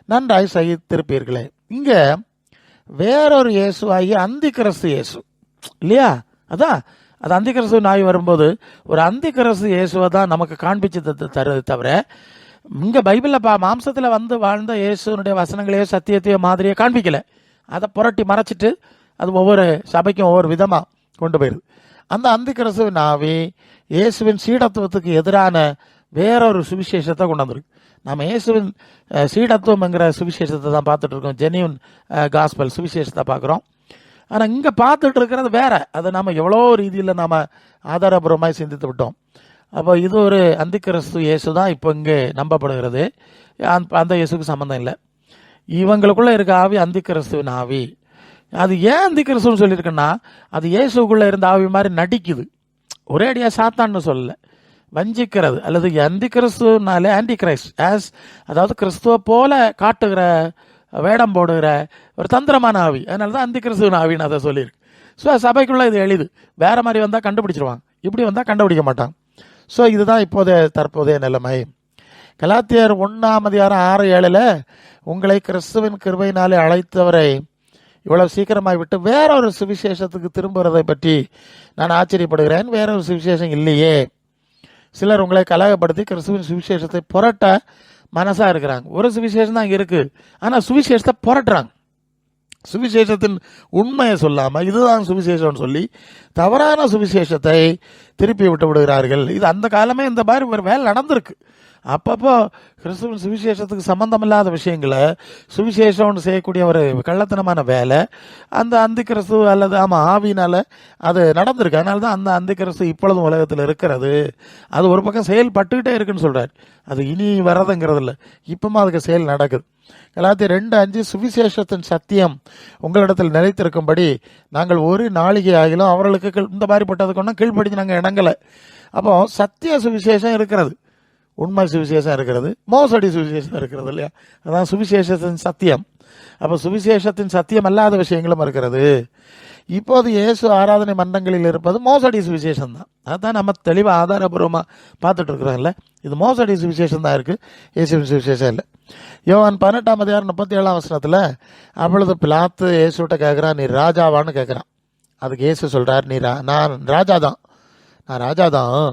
நன்றாய் சகித்திருப்பீர்களே. இங்கே வேறொரு இயேசு ஆகிய அந்தி கிறிஸ்து இயேசு இல்லையா? அதான் அது அந்தி கிறிஸ்து நாய் வரும்போது ஒரு அந்தி கிறிஸ்து இயேசுவை தான் நமக்கு காண்பிச்சு தருது தவிர, இங்கே பைபிளில் மாம்சத்தில் வந்து வாழ்ந்த இயேசுனுடைய வசனங்களையோ சத்தியத்தையோ மாதிரியே காண்பிக்கல. அதை புரட்டி மறைச்சிட்டு அது ஒவ்வொரு சபைக்கும் ஒவ்வொரு விதமாக கொண்டு போயிடுது. அந்த அந்தி கிறிஸ்துவின் ஆவி இயேசுவின் சீடத்துவத்துக்கு எதிரான வேறொரு சுவிசேஷத்தை கொண்டு வந்திருக்கு. நம்ம இயேசுவின் சீடத்துவம்ங்கிற சுவிசேஷத்தை தான் பார்த்துட்டு இருக்கோம், ஜெனியூன் காஸ்பல் சுவிசேஷத்தை பார்க்குறோம். ஆனால் இங்கே பார்த்துட்டு இருக்கிறது வேற. அதை நாம் எவ்வளோ ரீதியில் நாம் ஆதாரபூர்வமாக சிந்தித்து விட்டோம். அப்போ இது ஒரு அந்தி கிறிஸ்து இயேசு தான் இப்போ இங்கே நம்பப்படுகிறது. அந்த இயேசுக்கு சம்மந்தம் இல்லை. இவங்களுக்குள்ளே இருக்க ஆவி அந்தி கிறிஸ்துவின் ஆவி. அது ஏன் அந்தி கிறிஸ்துன்னு சொல்லியிருக்குன்னா, அது இயேசுக்குள்ளே இருந்த ஆவி மாதிரி நடிக்குது. ஒரே அடியாக சாத்தான்னு சொல்லலை, வஞ்சிக்கிறது. அல்லது அந்தி கிறிஸ்துனாலே ஆன்டி கிரைஸ்ட், அதாவது கிறிஸ்துவ போல காட்டுகிற, வேடம் போடுகிற ஒரு தந்திரமான ஆவி. அதனால தான் அந்தி கிறிஸ்துவின் ஆவின்னு அதை சொல்லியிருக்கு. ஸோ சபைக்குள்ளே இது எளிது. வேற மாதிரி வந்தால் கண்டுபிடிச்சிருவாங்க, இப்படி வந்தால் கண்டுபிடிக்க மாட்டாங்க. ஸோ இதுதான் தற்போதைய நிலைமை. கலாத்தியர் 1:6-7 உங்களை கிறிஸ்துவின் கிருபையினாலே அழைத்தவரை இவ்வளவு சீக்கிரமாக விட்டு வேறொரு சுவிசேஷத்துக்கு திரும்புறதை பற்றி நான் ஆச்சரியப்படுகிறேன். வேறொரு சுவிசேஷம் இல்லையே. சிலர் உங்களை கலகப்படுத்தி கிறிஸ்துவின் சுவிசேஷத்தை புரட்ட மனசா இருக்கிறாங்க. ஒரு சுவிசேஷம் தான் இங்கே இருக்கு, ஆனால் சுவிசேஷத்தை புரட்டுறாங்க. சுவிசேஷத்தின் உண்மையை சொல்லாமல் இதுதான் சுவிசேஷம்னு சொல்லி தவறான சுவிசேஷத்தை திருப்பி விட்டு விடுகிறார்கள். இது அந்த காலமே இந்த மாதிரி ஒரு வேலை நடந்திருக்கு. அப்பப்போ கிறிஸ்துவின் சுவிசேஷத்துக்கு சம்பந்தமில்லாத விஷயங்களை சுவிசேஷம்னு செய்யக்கூடிய ஒரு கள்ளத்தனமான வேலை அந்த அந்தி கிறிஸ்து அல்லது ஆவியினால அது நடந்திருக்கு. அதனால தான் அந்த அந்தி கிறிஸ்து இப்பொழுதும் உலகத்தில் இருக்கிறது. அது ஒரு பக்கம் செயல்பட்டுக்கிட்டே இருக்குன்னு சொல்கிறார். அது இனி வர்றதுங்கிறது இல்லை, இப்பவும் அதுக்கு செயல் நடக்குது. கலாத்தியர் 2:5 சுவிசேஷத்தின் சத்தியம் உங்களிடத்தில் நிலைத்திருக்கும்படி நாங்கள் ஒரு நாளிகை ஆகிலும் அவர்களுக்கு இந்த மாதிரிப்பட்டதுக்கு ஒன்றும் கீழ்ப்படிஞ்சு நாங்கள் இடங்கலை. அப்போ சத்திய சுவிசேஷம் இருக்கிறது, உண்மை சுவிசேஷம் இருக்கிறது, மோசடி சுவிசேஷம் இருக்கிறது இல்லையா? அதான் சுவிசேஷத்தின் சத்தியம். அப்போ சுவிசேஷத்தின் சத்தியம் அல்லாத விஷயங்களும் இருக்கிறது. இப்போது இயேசு ஆராதனை மன்றங்களில் இருப்பது மோசடி சுவிசேஷம் தான். அதுதான் நம்ம தெளிவாக ஆதாரபூர்வமாக பார்த்துட்டு இருக்கிறோம்ல. இது மோசடி சுவிசேஷம் தான் இருக்குது, இயேசுவின் சுவிசேஷம் இல்லை. யோவான் 18:37 அப்பொழுது பிலாத்து இயேசுகிட்ட கேட்குறான், நீ ராஜாவான்னு கேட்குறான். அதுக்கு இயேசு சொல்கிறார், நான் ராஜாதான், நான் ராஜாதான்.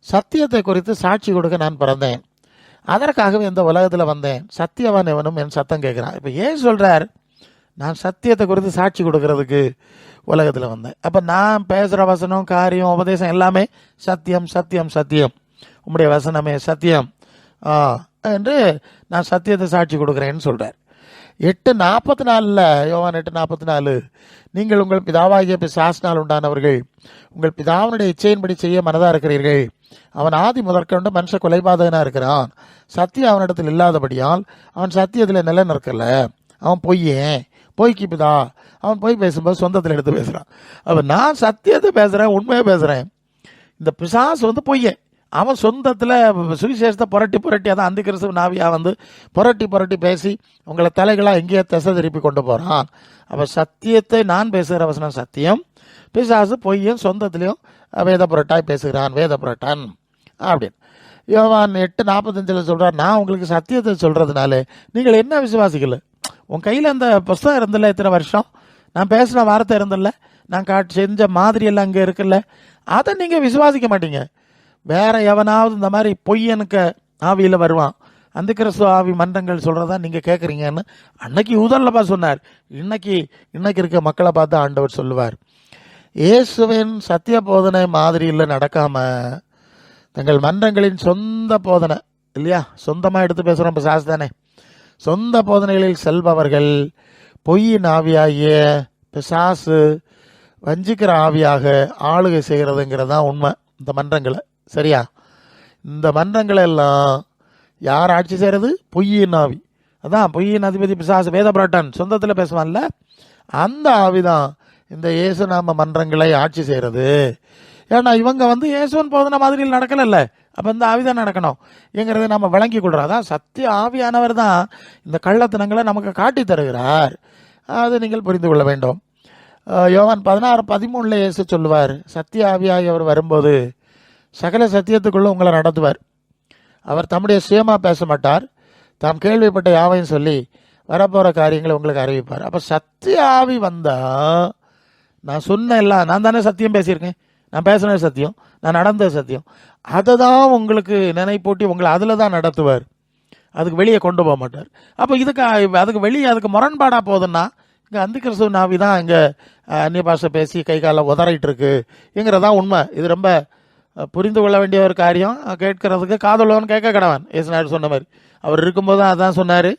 சத்தியத்தை குறித்து சாட்சி கொடுக்க நான் பிறந்தேன், அதற்காகவே இந்த உலகத்தில் வந்தேன். சத்தியவான் எவனும் என் சத்தம் கேட்குறான். இப்போ ஏன் சொல்கிறார், நான் சத்தியத்தை குறித்து சாட்சி கொடுக்கறதுக்கு உலகத்தில் வந்தேன். அப்போ நான் பேசுகிற வசனம், காரியம், உபதேசம் எல்லாமே சத்தியம், சத்தியம், சத்தியம், உம்முடைய வசனமே சத்தியம் என்று நான் சத்தியத்தை சாட்சி கொடுக்குறேன்னு சொல்கிறார். 8:44 யோவான் 8:44 நீங்கள் உங்கள் பிதாவாகிய பிசாசினால் உண்டானவர்கள், உங்கள் பிதாவினுடைய இச்சையின்படி செய்ய மனதாக இருக்கிறீர்கள். அவன் ஆதி முதற்கொண்டு மனுஷ கொலைபாதகனாக இருக்கிறான். சத்தியம் அவனிடத்தில் இல்லாதபடியால் அவன் சத்தியத்தில் நிலை நிற்கல. அவன் பொய்க்கு பிதா. அவன் பொய் பேசும்போது சொந்தத்தில் எடுத்து பேசுகிறான். அவன் நான் சத்தியத்தை பேசுகிறேன், உண்மையை பேசுகிறேன். இந்த பிசாசு பொய்யன். அவன் சொந்தத்தில் சுவிசேஷத்தை புரட்டி அதான் அந்தி கிறிஸ்துவ நாவியாக புரட்டி பேசி உங்களை தலைகளாக எங்கேயோ திசை திருப்பி கொண்டு போகிறான். அவன் சத்தியத்தை நான் பேசுகிற வசனம் சத்தியம், பிசாசு பொய்யும் சொந்தத்திலையும் வேத புரட்டாய் பேசுகிறான், வேத புரட்டான் அப்படின்னு. யோவான் 8:45 சொல்கிறார், நான் உங்களுக்கு சத்தியத்தை சொல்கிறதுனால நீங்கள் என்ன விசுவாசிக்கல? உன் கையில் அந்த புஸ்தகம் இருந்தில்ல, இத்தனை வருஷம் நான் பேசின வார்த்தை இருந்தில்ல, நான் செஞ்ச மாதிரி எல்லாம் அங்கே இருக்குல்ல, அதை நீங்கள் விசுவாசிக்க மாட்டீங்க. வேற எவனாவது இந்த மாதிரி பொய்யனுக்கு ஆவியில் வருவான், அந்த கிறிஸ்துவ ஆவி மன்றங்கள் சொல்கிறதா நீங்கள் கேட்குறீங்கன்னு அன்னைக்கு யூதர்லப்பா சொன்னார். இன்னைக்கு இருக்க மக்களை பார்த்து ஆண்டவர் சொல்லுவார். இயேசுவின் சத்திய போதனை மாதிரியில் நடக்காம தங்கள் மன்றங்களின் சொந்த போதனை இல்லையா, சொந்தமாக எடுத்து பேசுகிறோம் இப்போ சாஸ் தானே, சொந்த போதனைகளில் செல்பவர்கள் பொய்யின் ஆவியாகிய பிசாசு வஞ்சிக்கிற ஆவியாக ஆளுகை செய்கிறதுங்கிறது தான் உண்மை. இந்த மன்றங்களை சரியா, இந்த மன்றங்களை எல்லாம் யார் ஆட்சி செய்கிறது? பொய்யின் ஆவி. அதான் பொய்யின் அதிபதி பிசாசு, வேத புரட்டான், சொந்தத்தில் பேசுவான்ல, அந்த ஆவிதான் இந்த இயேசு நாம மன்றங்களை ஆட்சி செய்கிறது. ஏன்னா இவங்க இயேசுவன் போதனை மாதிரியில் நடக்கல, அப்போ இந்த ஆவிதான் நடக்கணும் என்கிறத நம்ம விளங்கி கொள்கிறோம். அதான் சத்திய ஆவியானவர் தான் இந்த கள்ளத்தனங்களை நமக்கு காட்டி தருகிறார். அதை நீங்கள் புரிந்து கொள்ள வேண்டும். யோவான் 16:13 இயேசு சொல்லுவார், சத்திய ஆவியாகி அவர் வரும்போது சகல சத்தியத்துக்குள்ள உங்களை நடத்துவார். அவர் தம்முடைய சுயமாக பேச மாட்டார், தாம் கேள்விப்பட்ட யாவையும் சொல்லி வரப்போகிற காரியங்களை உங்களுக்கு அறிவிப்பார். அப்போ சத்திய ஆவி வந்தால் நான் சொன்ன எல்லாம், நான் தானே சத்தியம் பேசியிருக்கேன், நான் பேசினது சத்தியம், நான் நடந்தது சத்தியம், அதை தான் உங்களுக்கு நினைப்பூட்டி உங்களை அதில் தான் நடத்துவார், அதுக்கு வெளியே கொண்டு போக மாட்டார். அப்போ அதுக்கு வெளியே அதுக்கு முரண்பாடாக போகுதுன்னா இங்கே அந்தி கிறிஸ்துவ ஆவி தான் இங்கே அந்நிய பாஷை பேசி கை காலை உதறிட்டு இருக்குங்கிறதான் உண்மை. இது ரொம்ப புரிந்து கொள்ள வேண்டிய ஒரு காரியம். கேட்கறதுக்கு காதுள்ளவன் கேட்க கடவன். ஏசுநாடு சொன்ன மாதிரி அவர் இருக்கும்போது தான் அதான் சொன்னார்.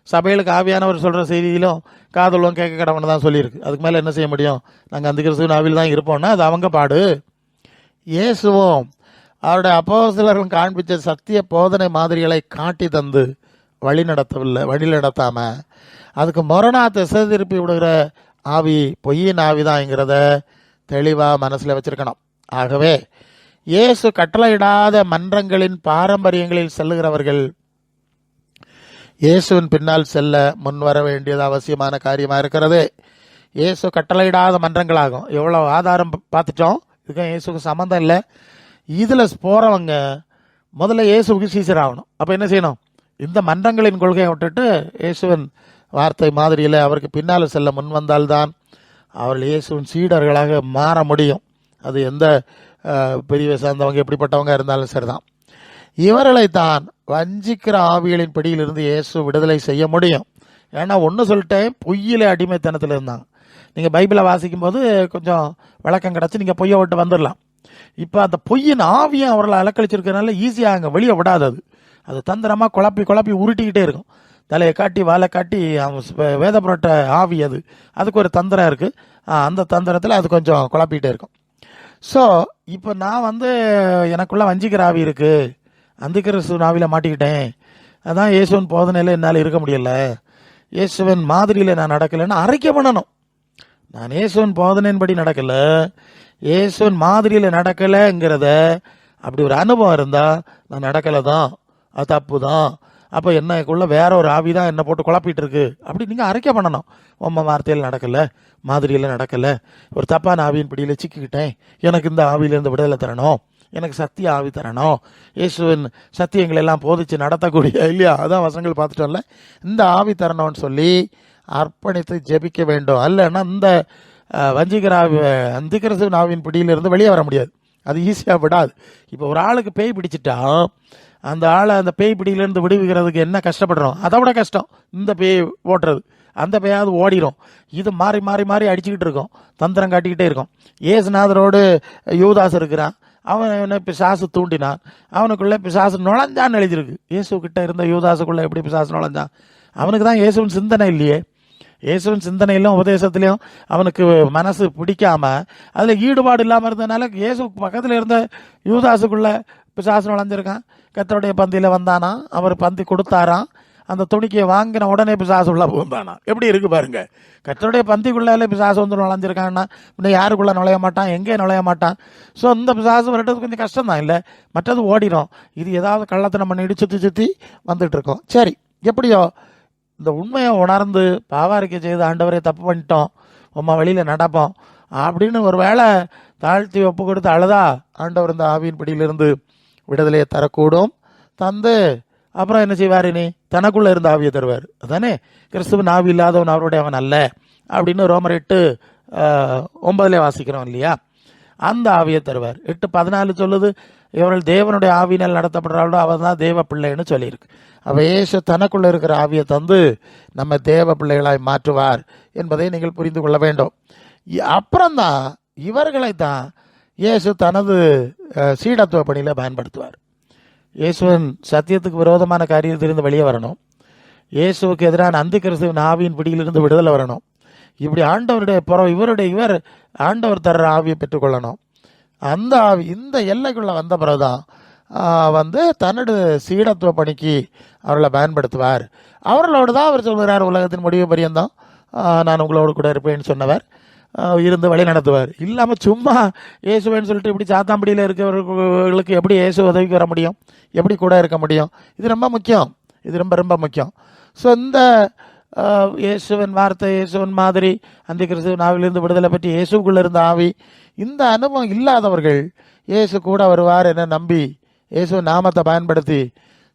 சபைகளுக்கு ஆவியானவர் சொல்கிற செய்தியிலும் காதுள்ளவன் கேட்க கடவன் தான் சொல்லியிருக்கு. அதுக்கு மேலே என்ன செய்ய முடியும்? நாங்கள் அந்தி கிறிஸ்துவ ஆவியில் தான் இருப்போம்னா அது அவங்க பாடு. இயேசுவும் அவருடைய அப்போஸ்தலர்கள் காண்பித்த சத்திய போதனை மாதிரிகளை காட்டி தந்து வழி நடத்தாமல் அதுக்கு மொரணா திசை திருப்பி விடுகிற ஆவி பொய்யின் ஆவி தான்ங்கிறத தெளிவாக மனசில் வச்சிருக்கணும். ஆகவே இயேசு கட்டளையிடாத மன்றங்களின் பாரம்பரியங்களில் செல்லுகிறவர்கள் இயேசுவின் பின்னால் செல்ல முன்வர வேண்டியது அவசியமான காரியமாக இருக்கிறது. இயேசு கட்டளையிடாத மன்றங்களாகும். எவ்வளோ ஆதாரம் பார்த்துட்டோம். இதுக்கும் இயேசுக்கு சம்மந்தம் இல்லை. இதில் போகிறவங்க முதல்ல இயேசுக்கு சீசர் ஆகணும். அப்போ என்ன செய்யணும்? இந்த மன்றங்களின் கொள்கையை விட்டுட்டு இயேசுவின் வார்த்தை மாதிரியில் அவருக்கு பின்னால் செல்ல முன் வந்தால்தான் அவர்கள் இயேசுவின் சீடர்களாக மாற முடியும். அது எந்த பிரிவை சார்ந்தவங்க எப்படிப்பட்டவங்க இருந்தாலும் சரிதான். இவர்களைத்தான் வஞ்சிக்கிற ஆவிகளின் பிடியிலிருந்து இயேசு விடுதலை செய்ய முடியும். ஏன்னா ஒன்று சொல்லிட்டேன், பொய்யில அடிமைத்தனத்தில் இருந்தாங்க. நீங்கள் பைபிளை வாசிக்கும் போது கொஞ்சம் விளக்கம் கிடச்சி நீங்கள் பொய்யை விட்டு வந்துடலாம். இப்போ அந்த பொய்யின் ஆவியும் அவர்களை அலக்கழிச்சிருக்கிறதுனால ஈஸியாக அங்கே வெளியே விடாது. அது தந்திரமாக குழப்பி குழப்பி உருட்டிக்கிட்டே இருக்கும். தலையை காட்டி வாழை காட்டி வேத புரட்ட ஆவி அதுக்கு ஒரு தந்திரம் இருக்குது. அந்த தந்திரத்தில் அது கொஞ்சம் குழப்பிக்கிட்டே இருக்கும். ஸோ இப்போ நான் எனக்குள்ளே வஞ்சிக்கிற ஆவி இருக்குது, அந்திகிறிஸ்து ஆவியில் மாட்டிக்கிட்டேன், அதான் இயேசுவின் போதனையில் என்னால் இருக்க முடியல, இயேசுவின் மாதிரியில் நான் நடக்கலைன்னு அறிக்கை பண்ணணும். நான் இயேசுவின் போதனையின்படி நடக்கலை, இயேசுவின் மாதிரியில் நடக்கலைங்கிறத அப்படி ஒரு அனுபவம் இருந்தால் நான் நடக்கலை தான், அது தப்பு தான், அப்போ என்னக்குள்ள வேற ஒரு ஆவி தான் என்னை போட்டு குழப்பிட்டு இருக்கு அப்படி நீங்கள் அறிக்கை பண்ணணும். உம்ம வார்த்தையில் நடக்கலை, மாதிரியில் நடக்கலை, ஒரு தப்பான ஆவியின் பிடியில் சிக்கிக்கிட்டேன், எனக்கு இந்த ஆவியிலேருந்து விடுதலை தரணும், எனக்கு சத்திய ஆவி தரணும், இயேசுவின் சத்தியங்கள் எல்லாம் போதிச்சு நடத்தக்கூடிய இல்லையா, அதான் வசங்கள் பார்த்துட்டோம்ல, இந்த ஆவி தரணும்னு சொல்லி அர்ப்பணித்து ஜெபிக்க வேண்டும். அல்லன்னா இந்த வஞ்சிக்கிற ஆவி அந்திகிறிஸ்துவின் ஆவியின் பிடியிலிருந்து வெளியே வர முடியாது, அது ஈஸியாக விடாது. இப்போ ஒரு ஆளுக்கு பேய் பிடிச்சிட்டா அந்த ஆளை அந்த பேய் பிடியிலேருந்து விடுவிக்கிறதுக்கு என்ன கஷ்டப்படுறோம், அதை விட கஷ்டம் இந்த பேய் ஓட்டுறது. அந்த பேயாவது ஓடிடும், இது மாறி மாறி மாறி அடிச்சுக்கிட்டு இருக்கோம், தந்திரம் காட்டிக்கிட்டே இருக்கும். ஏசுநாதரோடு யூதாஸ் இருக்கிறான், அவனை பிசாசு தூண்டினான், அவனுக்குள்ளே பிசாசு நுழைஞ்சான்னு எழுதியிருக்கு. இயேசுக்கிட்ட இருந்த யூதாசுக்குள்ளே எப்படி பிசாசு நுழைஞ்சான்? அவனுக்கு தான் இயேசுவின் சிந்தனை இல்லையே. இயேசுவின் சிந்தனையிலும் உபதேசத்திலையும் அவனுக்கு மனசு பிடிக்காம அதில் ஈடுபாடு இல்லாமல் இருந்ததுனால இயேசு பக்கத்தில் இருந்த யூதாசுக்குள்ளே பிசாசு நுழைஞ்சிருக்கான். கர்த்தருடைய பந்தியில் வந்தானா, அவர் பந்தி கொடுத்தாராம், அந்த துணிக்கையை வாங்கின உடனே பிசாசு உள்ள போந்தானா. எப்படி இருக்கு பாருங்க, கர்த்தருடைய பந்திக்குள்ளாலே பிசாசு நுழைஞ்சிருக்கான்னா இன்னும் யாருக்குள்ளே நுழைய மாட்டான், எங்கே நுழைய மாட்டான். ஸோ இந்த பிசாசு வரட்டுறது கொஞ்சம் கஷ்டம் தான் இல்லை, மற்றது ஓடிடும். இது ஏதாவது கள்ளத்தனம் பண்ணிட்டு சுற்றி சுற்றி வந்துட்டு இருக்கோம். சரி, எப்படியோ இந்த உண்மையை உணர்ந்து பாவாரிக்கை செய்து ஆண்டவரே தப்பு பண்ணிட்டோம், உம்மா வெளியில் நடப்போம் அப்படின்னு ஒரு வேளை தாழ்த்தி ஒப்பு கொடுத்து அழுதா ஆண்டவர் இந்த ஆவியின் பிடியிலிருந்து விடுதலையை தரக்கூடும். தந்து அப்புறம் என்ன செய்வார், இனி தனக்குள்ளே இருந்த ஆவியை தருவார். அதானே கிறிஸ்துவின் ஆவி இல்லாதவன் அவருடைய அவன் அல்ல அப்படின்னு ரோமர் 8:9 வாசிக்கிறோம் இல்லையா. அந்த ஆவியை தருவார். 8:14 சொல்லுது, இவர்கள் தேவனுடைய ஆவியினால் நடத்தப்படுறாளோ அவன் தான் தேவ பிள்ளைன்னு சொல்லியிருக்கு. அவ இயேசு தனக்குள்ளே இருக்கிற ஆவியை தந்து நம்ம தேவ பிள்ளைகளாய் மாற்றுவார் என்பதை நீங்கள் புரிந்து கொள்ள வேண்டும். அப்புறம்தான் இவர்களை தான் இயேசு தனது சீடத்துவ பணியில் பயன்படுத்துவார். இயேசுவின் சத்தியத்துக்கு விரோதமான காரியத்திலிருந்து வெளியே வரணும், இயேசுவுக்கு எதிரான அந்திகிறிஸ்துவின் ஆவியின் பிடியிலிருந்து விடுதலை வரணும். இப்படி ஆண்டவருடைய இவர் ஆண்டவர் தர்ற ஆவியை பெற்றுக்கொள்ளணும். அந்த ஆவி இந்த எல்லைக்குள்ளே வந்த பிறகுதான் தன்னோட சீடத்துவ பணிக்கு அவர்களை பயன்படுத்துவார். அவர்களோடு தான் அவர் சொல்கிறார், உலகத்தின் முடிவு பரியந்தம் நான் உங்களோடு கூட இருப்பேன்னு சொன்னவர் இருந்து வழி நடத்துவார். இல்லாமல் சும்மா இயேசுவேன்னு சொல்லிட்டு இப்படி சாத்தாம்படியில் இருக்கிறவர்களுக்கு எப்படி இயேசு உதவிக்கு வர முடியும், எப்படி கூட இருக்க முடியும்? இது ரொம்ப முக்கியம், இது ரொம்ப ரொம்ப முக்கியம். ஸோ இந்த இயேசுவின் வார்த்தை, இயேசுவின் மாதிரி, அந்திகிறிஸ்துவின் ஆவிலிருந்து விடுதலை பற்றி இயேசுக்குள்ளே இருந்த ஆவி, இந்த அனுபவம் இல்லாதவர்கள் இயேசு கூட வருவார் என நம்பி இயேசு நாமத்தை பயன்படுத்தி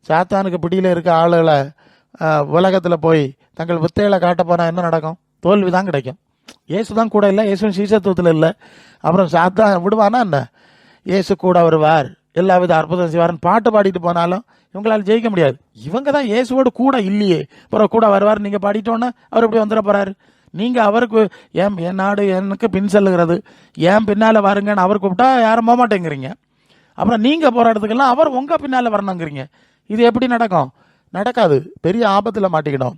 சாத்தானுக்கு பிடியில் இருக்க ஆளுகளை உலகத்தில் போய் தங்கள் வித்தைகளை காட்ட போனால் என்ன நடக்கும்? தோல்வி தான் கிடைக்கும். இயேசு தான் கூட இல்லை, இயேசுவின் சீசத்துவத்தில் இல்லை, அப்புறம் சாத்தான் விடுவானா என்ன? இயேசு கூட வருவார், எல்லா வித அற்புதம் செய்வார்னு பாட்டு பாடிட்டு போனாலும் இவங்களால் ஜெயிக்க முடியாது. இவங்க தான் இயேசுவோடு கூட இல்லையே, அப்புறம் கூட வருவார் நீங்கள் பாடிட்டோன்னே அவர் இப்படி வந்துட போகிறாரு. நீங்கள் அவருக்கு என் நாடு எனக்கு பின் செல்லுகிறது, ஏன் பின்னால் வருங்கன்னு அவர் கூப்பிட்டா யாரும் போக மாட்டேங்கிறீங்க. அப்புறம் நீங்கள் போகிற இடத்துக்கெல்லாம் அவர் உங்கள் பின்னால் வரணுங்கிறீங்க. இது எப்படி நடக்கும்? நடக்காது, பெரிய ஆபத்தில் மாட்டிக்கணும்.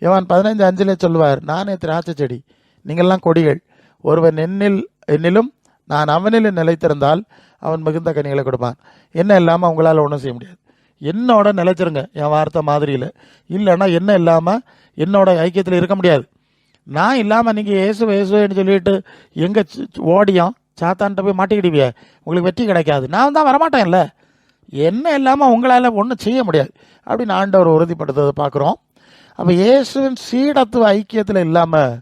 யோவான் 15:5 சொல்லுவார், நானே திராட்சை செடி, நீங்கள்லாம் கொடிகள், ஒருவன் என்னிலும் நான் அவனிலும் நிலைத்திருந்தால் அவன் மிகுந்த கனிகளை கொடுப்பான். என்ன இல்லாமல் உங்களால் ஒன்றும் செய்ய முடியாது. என்னோட நிலைச்சிருங்க என் வார்த்தை மாதிரியில், இல்லைன்னா என்ன இல்லாமல் என்னோட ஐக்கியத்தில் இருக்க முடியாது. நான் இல்லாமல் நீங்கள் இயேசுன்னு சொல்லிட்டு எங்கே ஓடியும் சாத்தான்ட்ட போய் மாட்டிக்கிடுவியே, உங்களுக்கு வெற்றி கிடைக்காது. நான் தான் வரமாட்டேன்ல, என்ன இல்லாமல் உங்களால் ஒன்றும் செய்ய முடியாது அப்படின்னு ஆண்டவர் உறுதிப்படுத்துவதை பார்க்குறோம். அப்போ இயேசுவின் சீடத்துவ ஐக்கியத்தில் இல்லாமல்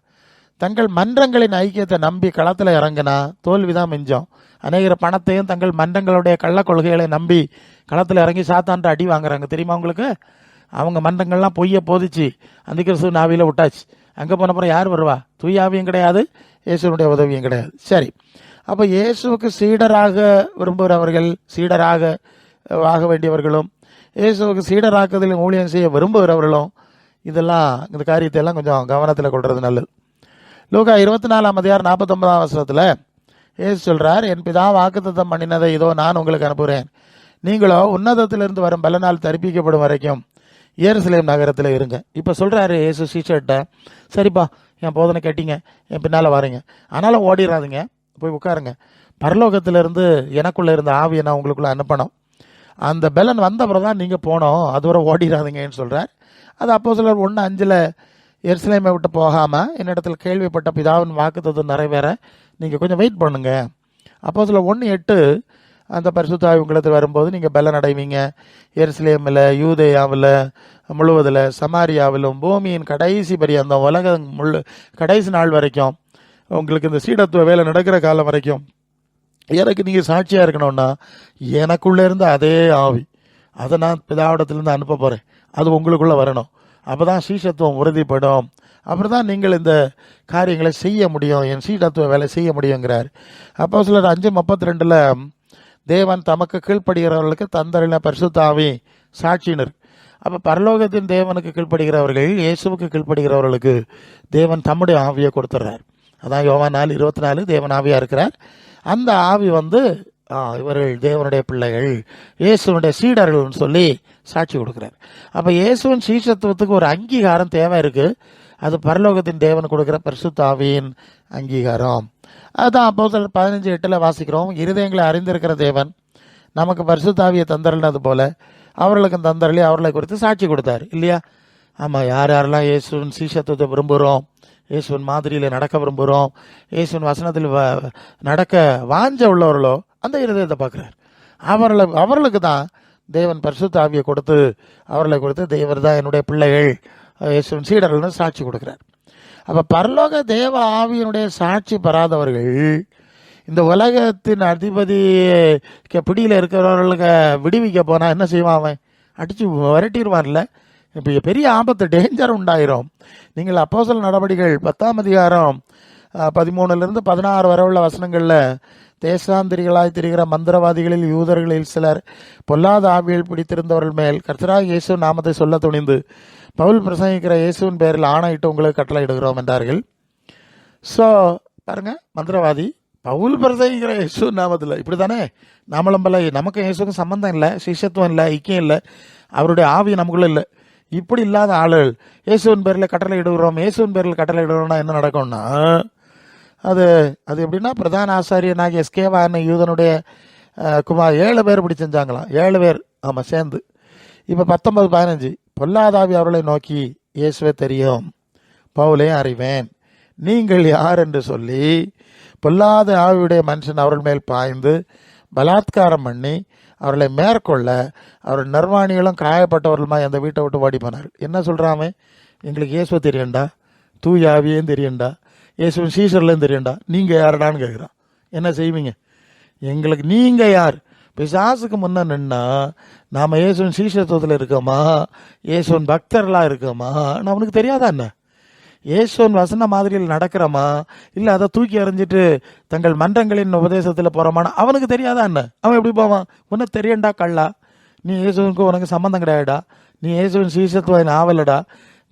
தங்கள் மன்றங்களின் ஐக்கியத்தை நம்பி களத்தில் இறங்கினா தோல்விதான் மிஞ்சம். அநேகர் பணத்தையும் தங்கள் மன்றங்களுடைய கள்ள கொள்கைகளை நம்பி களத்தில் இறங்கி சாத்தான்ட்டு அடி வாங்குறாங்க, தெரியுமா உங்களுக்கு? அவங்க மன்றங்கள்லாம் பொய்யை போதிச்சு அந்திகிறிஸ்துவின் ஆவியில் விட்டாச்சு. அங்கே போனப்புறம் யார் வருவா? தூய ஆவியும் கிடையாது, இயேசுனுடைய உதவியும் கிடையாது. சரி, அப்போ இயேசுவுக்கு சீடராக விரும்புகிறவர்கள், சீடராக ஆக வேண்டியவர்களும், இயேசுவுக்கு சீடராக்குதலில் ஊழியம் செய்ய விரும்புகிறவர்களும் இதெல்லாம் இந்த காரியத்தை எல்லாம் கொஞ்சம் கவனத்தில் கொள்வது நல்லது. லூக்கா 24:49 இயேசு சொல்கிறார், என் பிதா வாக்குத்தத்தம் பண்ணினதை இதோ நான் உங்களுக்கு அனுப்புகிறேன், நீங்களோ உன்னதத்திலிருந்து வரும் பலனால் தரிப்பிக்கப்படும் வரைக்கும் எருசலேம் நகரத்தில் இருங்க. இப்போ சொல்கிறாரு இயேசு சீஷர்கிட்ட, சரிப்பா என் போதனை கேட்டீங்க, என் பின்னால் வரீங்க, ஆனாலும் ஓடிடாதீங்க, போய் உட்காருங்க. பரலோகத்திலிருந்து எனக்குள்ளே இருந்த ஆவியை நான் உங்களுக்குள்ளே அனுப்பணும். அந்த பலன் வந்த அப்புறம் தான் நீங்கள் போனோம், அதுவரை ஓடிடாதீங்கன்னு சொல்கிறார். அது அப்போஸ்தலர் 1:5 எருசலேமை விட்டு போகாமல் என்னிடத்தில் கேள்விப்பட்ட பிதாவின் வாக்குத்தத்தம் நிறைவேற நீங்கள் கொஞ்சம் வெயிட் பண்ணுங்க. அப்போஸ்தலர் 1:8 அந்த பரிசுத்த ஆவி உங்களிடத்தில் வரும்போது நீங்கள் பலன் அடைவீங்க. எருசலேமில், யூதேயாவில் முழுவதில், சமாரியாவிலும், பூமியின் கடைசி அந்த உலகம் கடைசி நாள் வரைக்கும் உங்களுக்கு இந்த சீடத்துவ வேலை நடக்கிற காலம் வரைக்கும் எனக்கு நீங்கள் சாட்சியாக இருக்கணும்னா எனக்குள்ளே இருந்த அதே ஆவி, அதை நான் பிதாவிடத்துலேருந்து அனுப்ப போகிறேன், அது உங்களுக்குள்ளே வரணும். அப்போ தான் சீஷத்துவம் உறுதிப்படும். அப்புறம் தான் நீங்கள் இந்த காரியங்களை செய்ய முடியும், என் சீடத்துவ வேலை செய்ய முடியுங்கிறார். அப்போஸ்தலர் 5:32 தேவன் தமக்கு கீழ்ப்படுகிறவர்களுக்கு தந்தரின பரிசுத்த ஆவி சாட்சியினர். அப்போ பரலோகத்தின் தேவனுக்கு கீழ்ப்படுகிறவர்கள், இயேசுவுக்கு கீழ்ப்படுகிறவர்களுக்கு தேவன் தம்முடைய ஆவியை கொடுத்துட்றார். அதான் யோவான் 4:24 தேவன் ஆவியாக இருக்கிறார். அந்த ஆவி இவர்கள் தேவனுடைய பிள்ளைகள், இயேசுனுடைய சீடர்கள்னு சொல்லி சாட்சி கொடுக்குறார். அப்போ இயேசுவின் சீஷத்துவத்துக்கு ஒரு அங்கீகாரம் தேவை இருக்குது. அது பரலோகத்தின் தேவன் கொடுக்குற பரிசுத்த ஆவியின் அங்கீகாரம். அதுதான் அப்போஸ்தலர் 15:8 வாசிக்கிறோம். இருதயங்களை அறிந்திருக்கிற தேவன் நமக்கு பரிசுத்த ஆவியை தந்தரலினது போல அவர்களுக்கு தந்தரலி அவர்களை குறித்து சாட்சி கொடுத்தார் இல்லையா? ஆமாம், யார் யாரெல்லாம் இயேசுவின் சீஷத்துவத்தை விரும்புகிறோம், இயேசுவின் மாதிரியில் நடக்க விரும்புகிறோம், இயேசுவின் வசனத்தில் நடக்க வாஞ்ச உள்ளவர்களோ அந்த இருதயத்தை பார்க்குறார். அவர்களுக்கு தான் தேவன் பரிசுத்த ஆவியை கொடுத்து அவர்களை கொடுத்து தேவர் தான் என்னுடைய பிள்ளைகள், இயேசுவின் சீடர்கள்னு சாட்சி கொடுக்குறார். அப்போ பரலோக தேவ ஆவியினுடைய சாட்சி பெறாதவர்கள் இந்த உலகத்தின் அதிபதி பிடியில் இருக்கிறவர்களுக்கு விடுவிக்க போனால் என்ன செய்வான்? அவன் அடித்து விரட்டிடுவான்ல. இப்போ பெரிய ஆபத்து, டேஞ்சர் உண்டாயிரும். நீங்கள் அப்போஸ்தலர் நடவடிக்கைகள் 10ஆம் அதிகாரம் 13-16 வரை உள்ள வசனங்களில் தேசாந்திரிகளாய் திரிகிற மந்திரவாதிகளில் யூதர்களில் சிலர் பொல்லாத ஆவியில் பிடித்திருந்தவர்கள் மேல் கர்த்தராகிய இயேசு நாமத்தை சொல்ல துணிந்து பவுல் பிரசங்கிக்கிற இயேசுவின் பேரில் ஆணையிட்டு உங்களுக்கு கட்டளையிடுகிறோம் என்றார்கள். ஸோ பாருங்க, மந்திரவாதி பவுல் பிரசங்கிக்கிற இயேசு நாமத்தில், இப்படி தானே நாமளும் பல, நமக்கு இயேசுக்கும் சம்பந்தம் இல்லை, சிஷ்யத்துவம் இல்லை, ஐக்கியம் இல்லை, அவருடைய ஆவி நமக்குள்ள இல்லை. இப்படி இல்லாத ஆளுகள் இயேசுவின் பேரில் கட்டளை இடுகிறோம், இயேசுவின் பேரில் கட்டளை இடுகிறோம்னா என்ன நடக்கும்னா, அது எப்படின்னா பிரதான ஆசாரியனாகிய எஸ்கேவா என்ன யூதனுடைய குமார் 7 பேர் இப்படி செஞ்சாங்களாம். 7 பேர் ஆமாம் சேர்ந்து. இப்போ 19:15 பொல்லாதாவி அவர்களை நோக்கி, இயேசுவே தெரியும், பவுலே அறிவேன், நீங்கள் யார் என்று சொல்லி பொல்லாத ஆவியுடைய மனுஷன் அவர்கள் மேல் பாய்ந்து பலாத்காரம் பண்ணி அவர்களை மேற்கொள்ள அவர்கள் நிர்வாணிகளும் காயப்பட்டவர்களுமா அந்த வீட்டை விட்டு ஓடி போனார். என்ன சொல்கிறாமே, எங்களுக்கு இயேசுவை தெரியண்டா, தூய ஆவியேன்னு தெரியண்டா, இயேசுவின் சீஷர்லேயும் தெரியண்டா, நீங்கள் யாரடான்னு கேட்குறான். என்ன செய்வீங்க? எங்களுக்கு நீங்கள் யார்? பிசாசுக்கு முன்னே நின்னா நாம் இயேசுவின் சீஷத்துவத்தில் இருக்கோமா, இயேசுவின் பக்தர்களாக இருக்கோமா அவனுக்கு தெரியாதா? என்ன இயேசுவின் வசன மாதிரியில் நடக்கிறோமா, இல்லை அதை தூக்கி எறிஞ்சிட்டு தங்கள் மன்றங்களின் உபதேசத்தில் போகிறோமானா அவனுக்கு தெரியாதா? என்ன அவன் எப்படி போவான்? உனக்கு தெரியண்டா கள்ளா, நீ இயேசுவிற்கு உனக்கு சம்மந்தம் கிடையாடா, நீ இயேசுவின் சீஷத்துவம் ஆவலடா,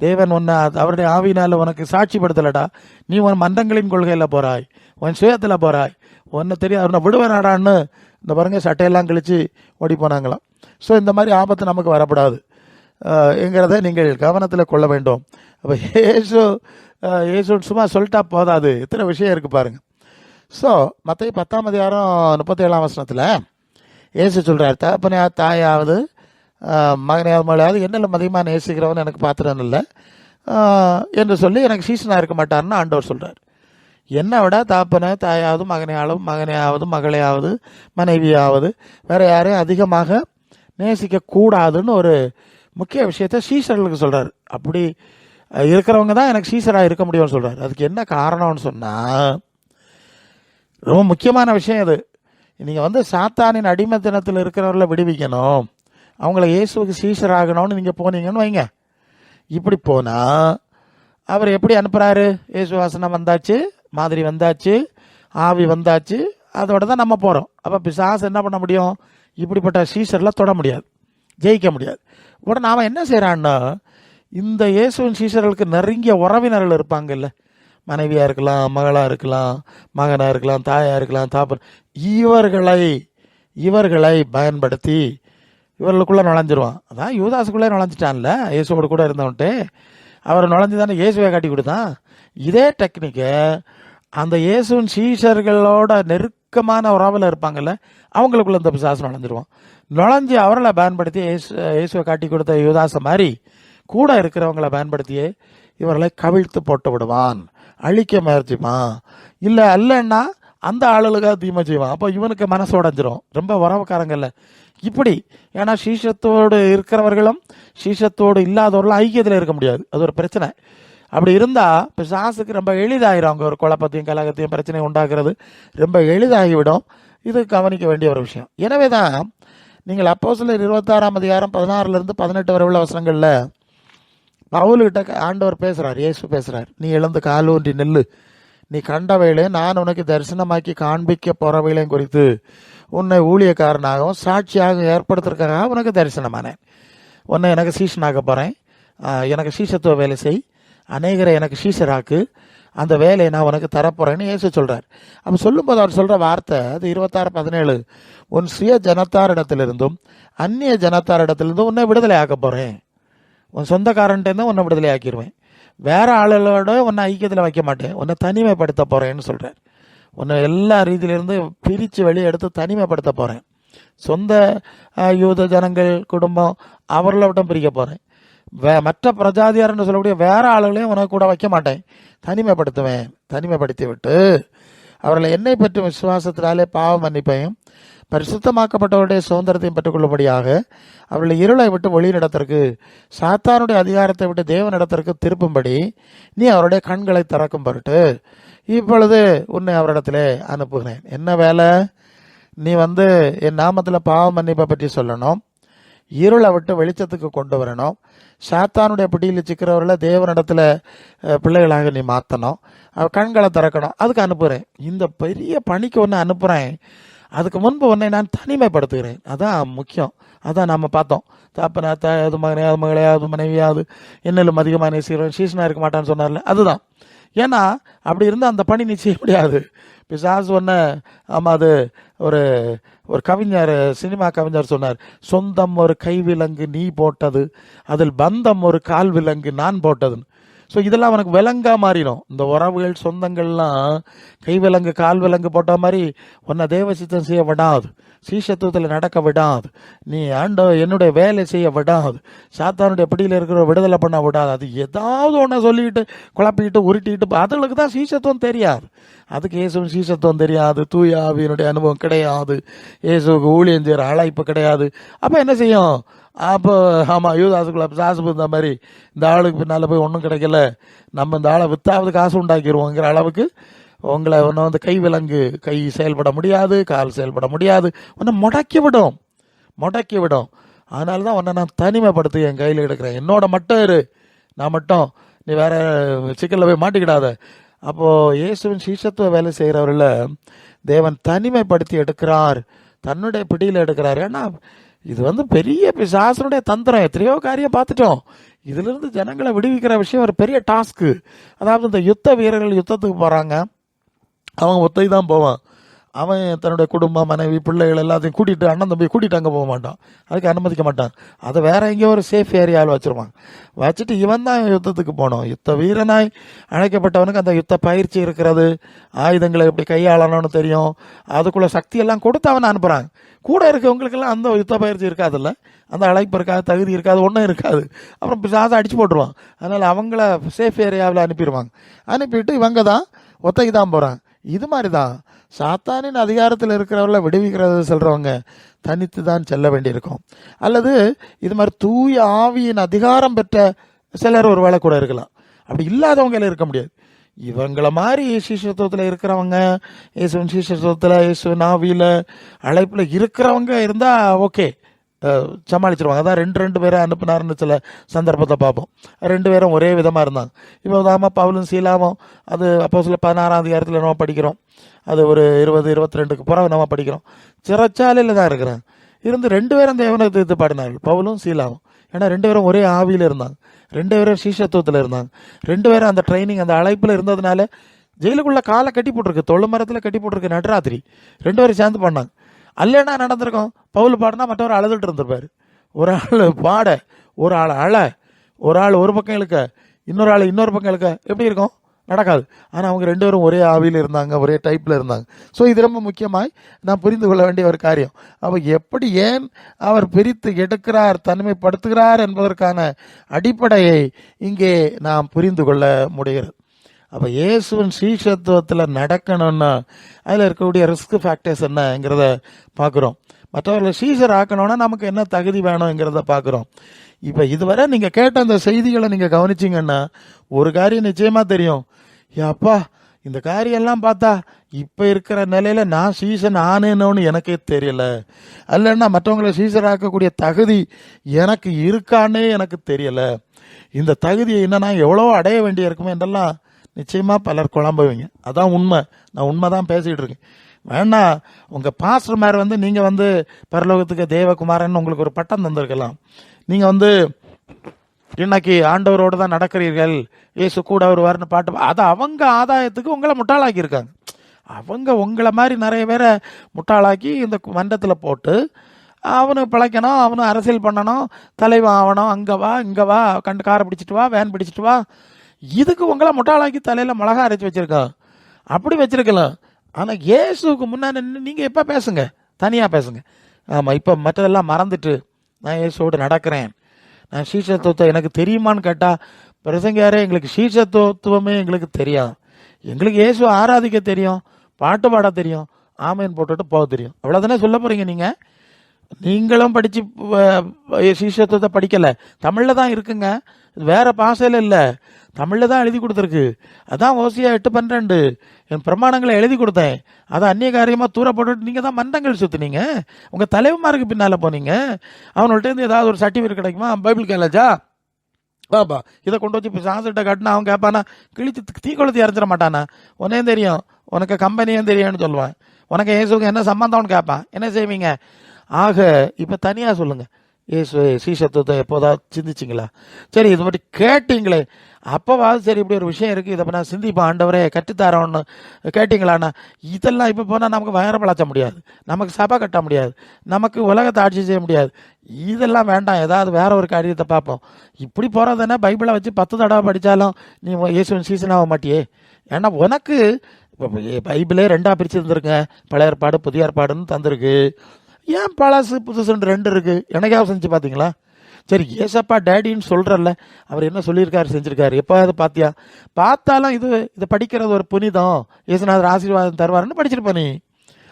தேவன் உன்னை அவருடைய ஆவியினால் உனக்கு சாட்சிப்படுத்தலடா, நீ உன் மன்றங்களின் கொள்கையில் போகிறாய், உன் சுயத்தில் போகிறாய், உன்னை தெரியாது, அவனை விடுவேனாடான்னு இந்த பாருங்க சட்டையெல்லாம் கழித்து ஓடி போனாங்களாம். ஸோ இந்த மாதிரி ஆபத்து நமக்கு வரப்படாது என்கிறத நீங்கள் கவனத்தில் கொள்ள வேண்டும். அப்போ இயேசு சும்மா சொல்லிட்டா போதாது, எத்தனை விஷயம் இருக்குது பாருங்கள். ஸோ மத்தேயு 10ஆம் அதிகாரம் 37ஆம் வசனத்தில் இயேசு சொல்கிறார், தகப்பனே தாயாவது மகனையாவது மகளையாவது என்னில் அதிகமாக நேசிக்கிறவன் எனக்கு பாத்திரம் இல்லை என்று சொல்லி எனக்கு சீசனாக இருக்க மாட்டார்னு ஆண்டவர் சொல்கிறார். என்னை விட தாப்பனை தாயாவது மகனையாவது மகளையாவது மனைவியாவது வேறு யாரையும் அதிகமாக நேசிக்கக்கூடாதுன்னு ஒரு முக்கிய விஷயத்த சீசர்களுக்கு சொல்கிறார். அப்படி இருக்கிறவங்க தான் எனக்கு சீசராக இருக்க முடியும்னு சொல்கிறார். அதுக்கு என்ன காரணம்னு சொன்னால், ரொம்ப முக்கியமான விஷயம் இது. நீங்கள் சாத்தானின் அடிமைத்தனத்தில் இருக்கிறவர்களை விடுவிக்கணும், அவங்கள இயேசுவுக்கு சீசராகணும்னு நீங்கள் போனீங்கன்னு வைங்க. இப்படி போனால் அவர் எப்படி அனுப்புகிறாரு? இயேசு வசனம் வந்தாச்சு, மாதிரி வந்தாச்சு, ஆவி வந்தாச்சு, அதோட தான் நம்ம போகிறோம். அப்போ பிசாசு என்ன பண்ண முடியும்? இப்படிப்பட்ட சீசரில் தொட முடியாது, ஜெயிக்க முடியாது. உடனே அவன் என்ன செய்கிறான்னா, இந்த இயேசுவின் சீசர்களுக்கு நெருங்கிய உறவினர்கள் இருப்பாங்கல்ல, மனைவியாக இருக்கலாம், மகளாக இருக்கலாம், மகனாக இருக்கலாம், தாயாக இருக்கலாம், தாப்பன், இவர்களை பயன்படுத்தி இவர்களுக்குள்ளே நுழைஞ்சிருவான். அதான் யூதாஸுக்குள்ளே நுழைஞ்சிட்டான்ல, இயேசுவோட கூட இருந்தவன்ட்டு. அவரை நுழைஞ்சு தானே இயேசுவை காட்டி கொடுத்தான். இதே டெக்னிக்கை அந்த இயேசுவின் சீஷர்களோட நெருக்கமான உறவில் இருப்பாங்கல்ல, அவங்களுக்குள்ள இந்த பிசாசு நுழைஞ்சிருவான். நுழைஞ்சு அவர்களை பயன்படுத்தி இயேசுவை காட்டி கொடுத்த யூதாசை மாதிரி கூட இருக்கிறவங்களை பயன்படுத்தியே இவர்களை கவிழ்த்து போட்டு விடுவான், அழிக்க முயற்சிப்பான். இல்லை அல்லன்னா அந்த ஆளுகளுக்காக தீமை செய்வான். அப்போ இவனுக்கு மனசு உடஞ்சிரும், ரொம்ப உறவுக்காரங்கல்ல இப்படி. ஏன்னா சீஷத்தோடு இருக்கிறவர்களும் சீஷத்தோடு இல்லாதவர்களும் ஐக்கியத்தில் இருக்க முடியாது, அது ஒரு பிரச்சனை. அப்படி இருந்தால் பிசாசுக்கு ரொம்ப எளிதாகிடும், அவங்க ஒரு குழப்பத்தையும் கலகத்தையும் பிரச்சனையும் உண்டாக்குறது ரொம்ப எளிதாகிவிடும். இது கவனிக்க வேண்டிய ஒரு விஷயம். எனவே தான் நீங்கள் அப்போஸ்தலர் 26ஆம் அதிகாரம் 16 18 வரை உள்ள வசனங்களில் பவுல்கிட்ட ஆண்டவர் பேசுகிறார், இயேசு பேசுகிறார். நீ எழுந்து காலூன்றி நெல்லு, நீ கண்டவையிலே நான் உனக்கு தரிசனமாக்கி காண்பிக்க போகிறவைகளையும் குறித்து உன்னை ஊழியக்காரனாகவும் சாட்சியாக ஏற்படுத்துறதுக்காக உனக்கு தரிசனமானேன். உன்னை எனக்கு சீஷனாக போகிறேன், எனக்கு சீஷத்துவ வேலை செய், அநேகரை எனக்கு சீஷராக்கு, அந்த வேலையை நான் உனக்கு தரப்போகிறேன்னு இயேசு சொல்கிறார். அப்போ சொல்லும்போது அவர் சொல்கிற வார்த்தை அது 26:17, உன் சுய ஜனத்தாரிடத்திலிருந்தும் அந்நிய ஜனத்தாரிடத்திலிருந்தும் உன்னை விடுதலை ஆக்க போகிறேன். உன் சொந்தக்காரன்ட்டேருந்து உன்னை விடுதலை ஆக்கிடுவேன். வேற ஆளுகளோட உன்னை ஐக்கியத்தில் வைக்க மாட்டேன், உன்னை தனிமைப்படுத்த போகிறேன்னு சொல்கிறார். உன்னை எல்லா ரீதியிலிருந்து பிரித்து வெளியே எடுத்து தனிமைப்படுத்த போகிறேன். சொந்த யூத ஜனங்கள் குடும்பம் அவர்களை விட்டும் பிரிக்க போகிறேன். மற்ற பிரஜாதியார்னு சொல்லக்கூடிய வேற ஆளுகளையும் உனக்கு கூட வைக்க மாட்டேன், தனிமைப்படுத்துவேன். தனிமைப்படுத்தி விட்டு அவர்களை என்னை பற்றி விசுவாசத்தினாலே பாவ மன்னிப்பையும் பரிசுத்தமாக்கப்பட்டவருடைய சுதந்திரத்தையும் பெற்றுக்கொள்ளும்படியாக அவர்களை இருளை விட்டு ஒளி நடத்திற்கு, சாத்தானுடைய அதிகாரத்தை விட்டு தேவனிடத்திற்கு திருப்பும்படி நீ அவருடைய கண்களை திறக்கும் பொருட்டு இப்பொழுது உன்னை அவரிடத்திலே அனுப்புகிறேன். என்ன வேலை? நீ என் நாமத்தில் பாவ மன்னிப்பை பற்றி சொல்லணும், இருளை விட்டு வெளிச்சத்துக்கு கொண்டு வரணும், சாத்தானுடைய பிடியில் சிக்கிறவர்களை தேவனிடத்தில் பிள்ளைகளாக நீ மாற்றணும், கண்களை திறக்கணும். அதுக்கு அனுப்புகிறேன். இந்த பெரிய பணிக்கு ஒன்று அனுப்புகிறேன். அதுக்கு முன்பு உன்னை நான் தனிமைப்படுத்துகிறேன். அதான் முக்கியம். அதான் நம்ம பார்த்தோம். தாப்பனாத்தா அது மகனே அது மகளே அது மனைவியாது என்னிலும் அதிகமாக நேசிக்கிறவன் சீசனாக இருக்க மாட்டான்னு சொன்னார்ல, அதுதான். ஏன்னா அப்படி இருந்தால் அந்த பணி நீ செய்ய முடியாது. பிசாசு ஒன்று, ஆமாம், அது ஒரு ஒரு கவிஞர், சினிமா கவிஞர் சொன்னார், சொந்தம் ஒரு கைவிலங்கு நீ போட்டது, அதில் பந்தம் ஒரு கால் விலங்கு நான் போட்டதுன்னு. ஸோ இதெல்லாம் அவனுக்கு விலங்காக மாறிடும். இந்த உறவுகள் சொந்தங்கள்லாம் கைவிலங்கு கால் விலங்கு போட்ட மாதிரி உன்னை தேவசித்தம் செய்ய விடாது, சீஷத்துவத்தில் நடக்க விடாது, நீ என்னுடைய வேலை செய்ய விடாது, சாத்தானுடைய பிடியில் இருக்கிற விடுதலை பண்ண விடாது. அது ஏதாவது ஒன்றை சொல்லிக்கிட்டு குழப்பிக்கிட்டு உருட்டிக்கிட்டு அதுகளுக்கு தான் சீஷத்துவம் தெரியாது. அதுக்கு இயேசுவின் சீஷத்துவம் தெரியாது, தூய ஆவியினுடைய அனுபவம் கிடையாது, இயேசுக்கு ஊழியம் செய்கிற அழைப்பு கிடையாது. அப்போ என்ன செய்யும்? அப்போ ஆமாம், யூதாசுக்குள்ள பிசாசு இந்த மாதிரி இந்த ஆளுக்கு பின்னால் போய் ஒன்றும் கிடைக்கல, நம்ம இந்த ஆளை வித்தாவது காசு உண்டாக்கிடுவோங்கிற அளவுக்கு உங்களை ஒன்று கை விலங்கு, கை செயல்பட முடியாது, கால் செயல்பட முடியாது, உன்னை முடக்கி விடும். அதனால தான் உன்னை நான் தனிமைப்படுத்தி என் கையில் எடுக்கிறேன். என்னோட மட்டும் இரு, நான் மட்டும், நீ வேற சிக்கலில் போய் மாட்டிக்கிடாத. அப்போது இயேசுவின் சீஷத்துவ வேலை செய்கிறவர்கள தேவன் தனிமைப்படுத்தி எடுக்கிறார், தன்னுடைய பிடியில் எடுக்கிறார். ஏன்னா இது பெரிய பிசாசனுடைய தந்திரம். எத்தனையோ காரியம் பார்த்துட்டோம். இதிலிருந்து ஜனங்களை விடுவிக்கிற விஷயம் ஒரு பெரிய டாஸ்க்கு. அதாவது இந்த யுத்த வீரர்கள் யுத்தத்துக்கு போகிறாங்க, அவங்க ஒத்தை தான் போவான். அவன் தன்னுடைய குடும்பம், மனைவி, பிள்ளைகள் எல்லாத்தையும் கூட்டிகிட்டு, அண்ணன் தம்பி கூட்டிகிட்டு அங்கே போக மாட்டான், அதுக்கு அனுமதிக்க மாட்டான். அதை வேற எங்கேயோ ஒரு சேஃப் ஏரியாவில் வச்சுருவான். வச்சுட்டு இவன் தான் யுத்தத்துக்கு போனோம். யுத்த வீரனாய் அழைக்கப்பட்டவனுக்கு அந்த யுத்த பயிற்சி இருக்கிறது, ஆயுதங்களை எப்படி கையாளணும்னு தெரியும், அதுக்குள்ள சக்தியெல்லாம் கொடுத்து அவனை அனுப்புகிறாங்க. கூட இருக்கவங்களுக்கெல்லாம் அந்த யுத்த பயிற்சி இருக்காதுல்ல, அந்த அழைப்பு இருக்காது, தகுதி இருக்காது, ஒன்றும் இருக்காது. அப்புறம் பிசாசை அடிச்சு போட்டுருவான். அதனால் அவங்கள சேஃப் ஏரியாவில் அனுப்பிடுவாங்க. அனுப்பிட்டு இவங்க தான் ஒத்தைக்கு தான் போகிறாங்க. இது மாதிரி தான் சாத்தானின் அதிகாரத்தில் இருக்கிறவர்களை விடுவிக்கிறது சொல்கிறவங்க தனித்து தான் செல்ல வேண்டியிருக்கும். அல்லது இது மாதிரி தூய ஆவியின் அதிகாரம் பெற்ற சிலர் ஒரு வேலை கூட இருக்கலாம். அப்படி இல்லாதவங்கள இருக்க முடியாது. இவங்கள மாதிரி சீஷத்துவத்தில் இருக்கிறவங்க, இயேசுவின் சீஷத்துவத்தில், இயேசுவின் ஆவியில் அழைப்பில் இருக்கிறவங்க இருந்தால் ஓகே, சமாளிச்சிருவாங்க. அதான் ரெண்டு பேரை அனுப்புனாருன்னு சில சந்தர்ப்பத்தை பார்ப்போம். 2 பேரும் ஒரே விதமாக இருந்தாங்க. இப்போ உதாரணமாக பவுலும் சீலாவும், அது அப்போஸ்தலர் 16ஆம் அதிகாரத்தில் நம்ம படிக்கிறோம், அது ஒரு 20-22க்கு பிறகு நம்ம படிக்கிறோம். சிறைச்சாலையில் தான் இருக்கிறாங்க. இருந்து 2 பேரும் தேவனை எதிர்த்து பாடினார்கள், பவுலும் சீலாவும். ஏன்னா 2 பேரும் ஒரே ஆவியில் இருந்தாங்க, 2 பேரும் சீஷத்துவத்தில் இருந்தாங்க, 2 பேரும் அந்த ட்ரைனிங், அந்த அழைப்பில் இருந்ததுனால ஜெயிலுக்குள்ளே காலை கட்டி போட்டிருக்கு, தொழு மரத்தில் கட்டி போட்டிருக்கு, நடுராத்திரி 2 பேரும் சேர்ந்து பண்ணாங்க. அல்லனா நடந்திருக்கும், பவுல் பாடினா மற்றவர் அழுதுட்டு இருந்திருப்பாரு. ஒரு ஆள் பாட, ஒரு ஆள் அழ, ஒரு ஆள் ஒரு பக்கம் இழுக்க, இன்னொரு ஆள் இன்னொரு பக்கம் இழுக்க, எப்படி இருக்கும்? நடக்காது. ஆனால் அவங்க ரெண்டு பேரும் ஒரே ஆவியில் இருந்தாங்க, ஒரே டைப்பில் இருந்தாங்க. ஸோ இது ரொம்ப முக்கியமாய் நான் புரிந்து கொள்ள வேண்டிய ஒரு காரியம். அவர் எப்படி, ஏன் அவர் பிரித்து எடுக்கிறார், தனிமைப்படுத்துகிறார் என்பதற்கான அடிப்படையை இங்கே நாம் புரிந்து கொள்ள முடிகிறது. அப்போ இயேசுவின் சீஷத்துவத்தில் நடக்கணும்னா அதில் இருக்கக்கூடிய ரிஸ்க் ஃபேக்டர்ஸ் என்னங்கிறத பார்க்குறோம். மற்றவர்களை சீஷர் ஆக்கணும்னா நமக்கு என்ன தகுதி வேணுங்கிறத பார்க்குறோம். இப்போ இதுவரை நீங்கள் கேட்ட அந்த செய்திகளை நீங்கள் கவனிச்சிங்கன்னா ஒரு காரியம் நிச்சயமாக தெரியும். அப்பா, இந்த காரியெல்லாம் பார்த்தா இப்போ இருக்கிற நிலையில் நான் சீசன் ஆனேன்னு எனக்கே தெரியல, அல்லன்னா மற்றவங்களை சீசர் ஆக்கக்கூடிய தகுதி எனக்கு இருக்கானே எனக்கு தெரியலை, இந்த தகுதியை என்ன நான் எவ்வளோ அடைய வேண்டிய இருக்குமே என்றெல்லாம் நிச்சயமாக பலர் குழம்புவீங்க. அதான் உண்மை. நான் உண்மை தான் பேசிகிட்டு இருக்கேன். வேணா உங்கள் பாஸ்டர் மாதிரி நீங்கள் பரலோகத்துக்கு தேவகுமாரன் உங்களுக்கு ஒரு பட்டம் தந்திருக்கலாம். நீங்கள் இன்னைக்கு ஆண்டவரோடு தான் நடக்கிறீர்கள், இயேசு கூட வருவார்னு பாட்டு, அதை அவங்க ஆதாயத்துக்கு உங்களை முட்டாளாக்கியிருக்காங்க. அவங்க உங்களை மாதிரி நிறைய பேரை முட்டாளாக்கி இந்த மன்றத்தில் போட்டு அவனு பிழைக்கணும், அவனு அரசியல் பண்ணணும், தலைவன் ஆகணும், அங்கே வா இங்கே வா, கண்டு காரை பிடிச்சிட்டு வா, வேன் பிடிச்சிட்டு வா, இதுக்கு உங்களை முட்டாளாக்கி தலையில் மிளகா அரைச்சி வச்சுருக்கான். அப்படி வச்சிருக்கலாம். ஆனால் இயேசுக்கு முன்னாடி நீங்கள் எப்போ பேசுங்க, தனியாக பேசுங்க. ஆமாம், இப்போ மற்றதெல்லாம் மறந்துட்டு நான் இயேசுவோடு நடக்கிறேன், நான் சீஷத்துவத்தை எனக்கு தெரியுமான்னு கேட்டால் பிரசங்கியாரே எங்களுக்கு சீஷத்துவமே எங்களுக்கு தெரியும், எங்களுக்கு இயேசு ஆராதிக்க தெரியும், பாட்டு பாட தெரியும், ஆமேன் போட்டுட்டு போக தெரியும், அவ்வளோதானே சொல்ல போகிறீங்க. நீங்களும் படித்து சீஷத்துவத்தை படிக்கலை, தமிழில் தான் இருக்குங்க, வேறு பாஷையில் இல்லை, தமிழில் தான் எழுதி கொடுத்துருக்கு. அதான் ஓசியா 8:12 என் பிரமாணங்களை எழுதி கொடுத்தேன். அதை அந்நிய காரியமாக தூர போட்டுட்டு நீங்கள் தான் மன்றங்கள் சுற்றுனீங்க, உங்கள் தலைவமாருக்கு பின்னால் போனீங்க. அவங்கள்ட்டேருந்து ஏதாவது ஒரு சர்டிஃபிகேட் கிடைக்குமா? பைபிள் காலேஜா பாப்பா, இதை கொண்டு வச்சு இப்போ சான்ஸ்கிட்ட காட்டினா அவன் கேட்பானா, கிழிச்சு தீ கொளுத்தி இறஞ்சிட மாட்டானா, உன்னையும் தெரியும் உனக்கு கம்பெனியும் தெரியும்னு சொல்லுவான். உனக்கு இயேசுக்கு என்ன சம்பந்தம்னு கேட்பான். என்ன செய்வீங்க? ஆக இப்போ தனியாக சொல்லுங்கள், இயேசு சீஷத்துவத்தை எப்போதாவது சிந்திச்சிங்களா? சரி, இது மட்டும் கேட்டீங்களே, அப்போவாது சரி இப்படி ஒரு விஷயம் இருக்குது, இதை நான் சிந்திப்பேன், ஆண்டவரே கற்றுத்தாரோன்னு கேட்டிங்களாண்ணா? இதெல்லாம் இப்போ போனால் நமக்கு வயர பழச்ச முடியாது, நமக்கு சபை கட்ட முடியாது, நமக்கு உலகத்தை ஆட்சி செய்ய முடியாது. இதெல்லாம் வேண்டாம், ஏதாவது வேற ஒரு காரியத்தை பார்ப்போம். இப்படி போகிறதுனா பைபிளை வச்சு 10 தடவை படித்தாலும் நீ இயேசுவின் சீசன் ஆக மாட்டியே. ஏன்னா உனக்கு இப்போ பைபிளே 2ஆக பிரித்து தந்துருங்க, பழைய ஏற்பாடு புதிய ஏற்பாடுன்னு தந்திருக்கு. ஏன் பழசு புதுசுன்னு 2 இருக்குது? எனக்காக செஞ்சு பார்த்தீங்களா? சரி, ஏசப்பா டேடின்னு சொல்கிறல்ல, அவர் என்ன சொல்லியிருக்காரு, செஞ்சுருக்காரு, எப்போது பார்த்தியா? பார்த்தாலும் இதை படிக்கிறது ஒரு புனிதம், இயேசுநாதர் ஆசீர்வாதம் தருவாருன்னு படிச்சிருப்ப நீ.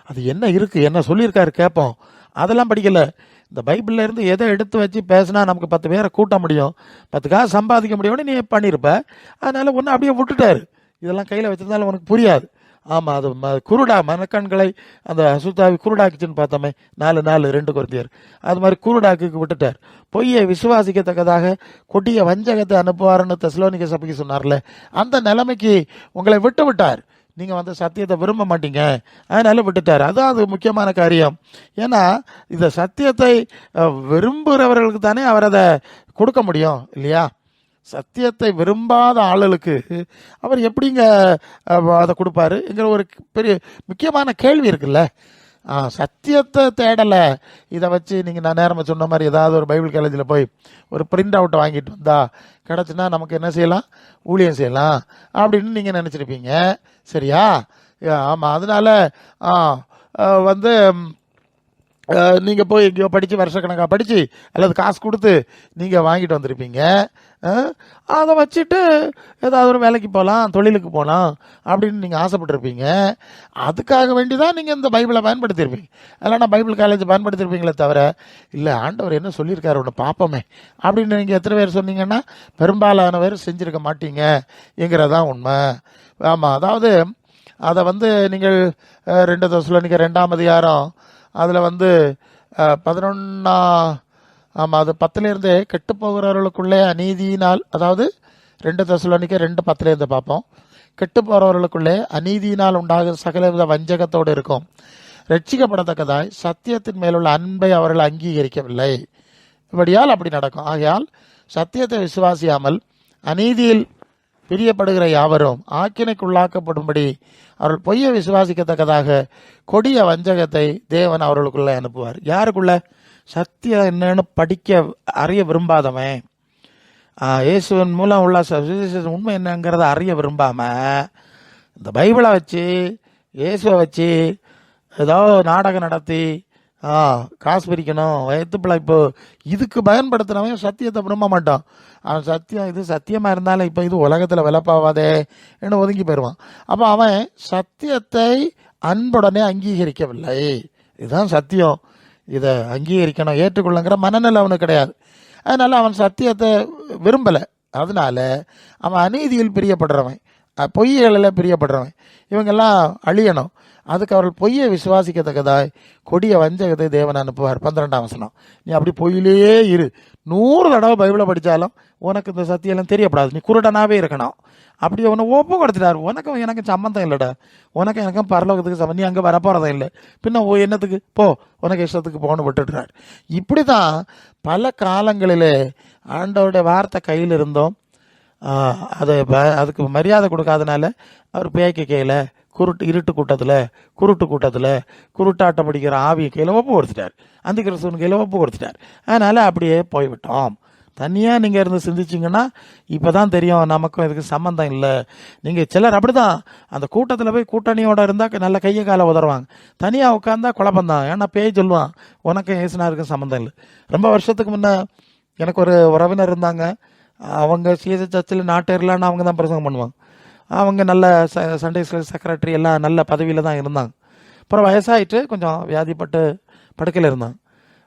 அது என்ன இருக்குது, என்ன சொல்லியிருக்காரு கேட்போம். அதெல்லாம் படிக்கலை. இந்த பைபிளில் இருந்து எதை எடுத்து வச்சு பேசினா நமக்கு 10 பேரை கூட்ட முடியும், 10 காசு சம்பாதிக்க முடியும்னு நீ பண்ணியிருப்ப. அதனால் ஒன்று அப்படியே விட்டுட்டாரு. இதெல்லாம் கையில் வச்சிருந்தாலும் உனக்கு புரியாது. ஆமாம், அது குருடா மனக்கண்களை அந்த அசுத்தாவி குருடாக்குச்சுன்னு பார்த்தோமே 4:2 கொரிந்தியர். அது மாதிரி குருடாக்கு விட்டுட்டார். பொய்யை விசுவாசிக்கத்தக்கதாக கொடிய வஞ்சகத்தை அனுப்புவார்னு தெசலோனிக்க சபைக்கு சொன்னார்ல, அந்த நிலைமைக்கு உங்களை விட்டு விட்டார். நீங்கள் சத்தியத்தை விரும்ப மாட்டீங்க, அதனால விட்டுட்டார். அதுதான் அது முக்கியமான காரியம். ஏன்னா இந்த சத்தியத்தை விரும்புகிறவர்களுக்கு தானே அவர் அதை கொடுக்க முடியும் இல்லையா? சத்தியத்தை விரும்பாத ஆளுகளுக்கு அவர் எப்படிங்க அதை கொடுப்பாருங்கிற ஒரு பெரிய முக்கியமான கேள்வி இருக்குல்ல. சத்தியத்தை தேடலை. இதை வச்சு நீங்கள் நான் நேரமாக சொன்ன மாதிரி ஏதாவது ஒரு பைபிள் காலேஜில் போய் ஒரு பிரிண்ட் அவுட்டை வாங்கிட்டு வந்தா கிடச்சுன்னா நமக்கு என்ன செய்யலாம், ஊழியம் செய்யலாம் அப்படின்னு நீங்கள் நினச்சிருப்பீங்க. சரியா? ஆமாம், அதனால் நீங்கள் போய் எங்கேயோ படித்து வருஷக்கணக்காக படித்து அல்லது காசு கொடுத்து நீங்கள் வாங்கிட்டு வந்திருப்பீங்க. அதை வச்சுட்டு ஏதாவது ஒரு வேலைக்கு போகலாம், தொழிலுக்கு போகலாம் அப்படின்னு நீங்கள் ஆசைப்பட்டிருப்பீங்க. அதுக்காக வேண்டி தான் நீங்கள் இந்த பைபிளை பயன்படுத்தியிருப்பீங்க. இல்லைனா பைபிள் காலேஜ் பயன்படுத்தியிருப்பீங்களே தவிர, இல்லை ஆண்டவர் என்ன சொல்லியிருக்காரு ஒன்று பார்ப்போமே அப்படின்னு நீங்கள் எத்தனை பேர் சொன்னீங்கன்னா பெரும்பாலானவர் செஞ்சுருக்க மாட்டீங்கங்கிறதான் உண்மை. ஆமாம், அதாவது அதை நீங்கள் 2 தெசலோனிக்கர் 2ஆம் அதிகாரம் அதில் 11 ஆமாம், அது 10லேருந்து கெட்டு போகிறவர்களுக்குள்ளே அநீதியினால், அதாவது 2 தெசலோனிக்கர் 2:10 பார்ப்போம். கெட்டு போகிறவர்களுக்குள்ளே அநீதியினால் உண்டாக சகலவித வஞ்சகத்தோடு இருக்கும், ரட்சிக்கப்படத்தக்கதாய் சத்தியத்தின் மேலுள்ள அன்பை அவர்கள் அங்கீகரிக்கவில்லை, இப்படியால் அப்படி நடக்கும். ஆகையால் சத்தியத்தை விசுவாசியாமல் அநீதியில் பிரியப்படுகிற யாவரும் ஆக்கினைக்குள்ளாக்கப்படும்படி அவர்கள் பொய்யை விசுவாசிக்கத்தக்கதாக கொடிய வஞ்சகத்தை தேவன் அவர்களுக்குள்ளே அனுப்புவார். யாருக்குள்ள? சத்தியம் என்னன்னு அறிய விரும்பாதவன், இயேசுவின் மூலம் உள்ள சுவிசேஷ உண்மை என்னங்கிறத அறிய விரும்பாம இந்த பைபிளை வச்சு இயேசுவை வச்சு ஏதோ நாடகம் நடத்தி காசு பிரிக்கணும், வயிற்று பிழைப்பு, இதுக்கு பயன்படுத்தினவன் சத்தியத்தை விரும்ப மாட்டான். அவன் சத்தியம் இது சத்தியமாக இருந்தாலும் இப்போ இது உலகத்தில் விலப்பாவாதே என்று ஒதுங்கி போயிடுவான். அப்போ அவன் சத்தியத்தை அன்புடனே அங்கீகரிக்கவில்லை. இதுதான் சத்தியம், இதை அங்கீகரிக்கணும் ஏற்றுக்கொள்ளுங்கிற மனநிலை அவனுக்கு கிடையாது. அதனால அவன் சத்தியத்தை விரும்பலை. அதனால அவன் அநீதியில் பிரியப்படுறவன், பொய்களில் பிரியப்படுறவன். இவங்கெல்லாம் அழியணும். அதுக்கு அவர்கள் பொய்யை விசுவாசிக்கத்தக்கதாய் கொடிய வஞ்சகத்தை தேவன் அனுப்புவார். 12ஆம் வசனம். நீ அப்படி பொய்யிலேயே இரு. 100 தடவை பைபிளை படித்தாலும் உனக்கு இந்த சத்தியெல்லாம் தெரியப்படாது. நீ குருடனாகவே இருக்கணும். அப்படி அவனை ஒப்பு கொடுத்துட்டார். உனக்கும் எனக்கு சம்மந்தம் இல்லைடா, உனக்கு எனக்கும் பரலோகத்துக்கு சம்மந்தம், நீ அங்கே வரப்போகிறதும் இல்லை, பின்ன என்னத்துக்கு போ, உனக்கு இஷ்டத்துக்கு போன்னு விட்டுடுறார். இப்படி தான் பல காலங்களிலே ஆண்டவருடைய வார்த்தை கையில் இருந்தோம். அதுக்கு மரியாதை கொடுக்காதனால அவர் பேய்க்கு கையில், இருட்டு கூட்டத்தில் குருட்டாட்டம் படிக்கிற ஆவிய கையில் ஒப்பு கொடுத்துட்டார், அந்த கிறிஸ்துவன் கையில் ஒப்பு கொடுத்துட்டார். அதனால் அப்படியே போய்விட்டோம். தனியாக நீங்கள் இருந்து சிந்திச்சிங்கன்னா இப்போ தான் தெரியும் நமக்கும் இதுக்கு சம்மந்தம் இல்லை. நீங்கள் சிலர் அப்படி தான் அந்த கூட்டத்தில் போய் கூட்டணியோடு இருந்தால் நல்ல கையை காலை உதறுவாங்க. தனியாக உட்காந்தா குழப்பந்தான். ஏன்னா பேய் சொல்லுவான் உனக்கும் ஏசுனாருக்கும் சம்மந்தம் இல்லை. ரொம்ப வருஷத்துக்கு முன்னே எனக்கு ஒரு உறவினர் இருந்தாங்க. அவங்க சிஎஸ்ஐ சர்ச்சில் நாட்டேர்லான்னு அவங்க தான் பிரசங்கம் பண்ணுவாங்க. அவங்க நல்ல சண்டே செக்ரட்டரி எல்லாம் நல்ல பதவியில் தான் இருந்தாங்க. அப்புறம் வயசாகிட்டு கொஞ்சம் வியாதிப்பட்டு படுக்கையில் இருந்தாங்க.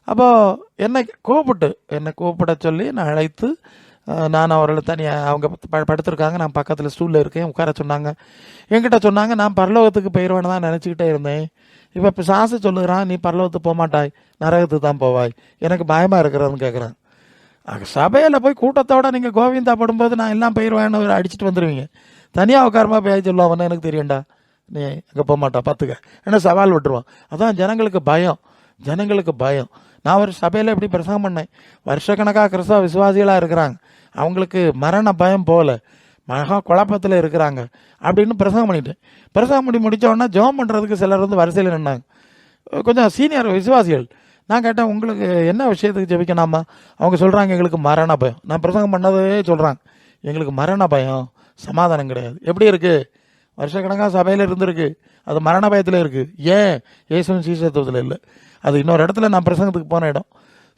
அப்போது என்னை கூப்பிட சொல்லி நான் அழைத்து, நான் அவர்களை தனியாக அவங்க படுத்திருக்காங்க, நான் பக்கத்தில் ஸ்டூலில் இருக்கேன், உட்கார சொன்னாங்க. என்கிட்ட சொன்னாங்க, நான் பரலோகத்துக்கு போயிடுவேன்னு தான் நினச்சிக்கிட்டே இருந்தேன். இப்போ சாசு சொல்லுகிறான் நீ பரலோகத்துக்கு போக மாட்டாய், நரகத்துக்கு தான் போவாய், எனக்கு பயமாக இருக்கிறதுன்னு கேட்குறாங்க. சபையில் போய் கூட்டத்தோட நீங்கள் கோவிந்தா படும்போது நான் எல்லாம் போயிடுவேன்னு அடிச்சுட்டு வந்துடுவீங்க. தனியாக உட்காரமா போய் சொல்லுவான் எனக்கு தெரியும்டா, நீ அங்கே போக மாட்டா பார்த்துக்க, ஏன்னா சவால் விட்டுருவான். அதான் ஜனங்களுக்கு பயம். நான் ஒரு சபையில் எப்படி பிரசங்கம் பண்ணேன், வருஷக்கணக்காக கிறிஸ்தவ விசுவாசிகளாக இருக்கிறாங்க, அவங்களுக்கு மரண பயம் போல மகா குழப்பத்தில் இருக்கிறாங்க அப்படின்னு பிரசங்கம் பண்ணிட்டேன். பிரசங்கம் பண்ணி முடித்தோடனே ஜெபம் பண்ணுறதுக்கு சிலர் வந்து வரிசையில் நின்னாங்க, கொஞ்சம் சீனியர் விசுவாசிகள். நான் கேட்டேன் உங்களுக்கு என்ன விஷயத்துக்கு ஜெபிக்கணாமா? அவங்க சொல்கிறாங்க எங்களுக்கு மரண பயம். நான் பிரசங்கம் பண்ணதே சொல்கிறாங்க எங்களுக்கு மரண பயம், சமாதானம் கிடையாது. எப்படி இருக்குது? வருஷக்கணக்காக சபையில் இருந்திருக்கு, அது மரண பயத்தில் இருக்குது. ஏன்? இயேசுவின் சீசத்துவத்தில் இல்லை. அது இன்னொரு இடத்துல நான் பிரசங்கத்துக்கு போன இடம்.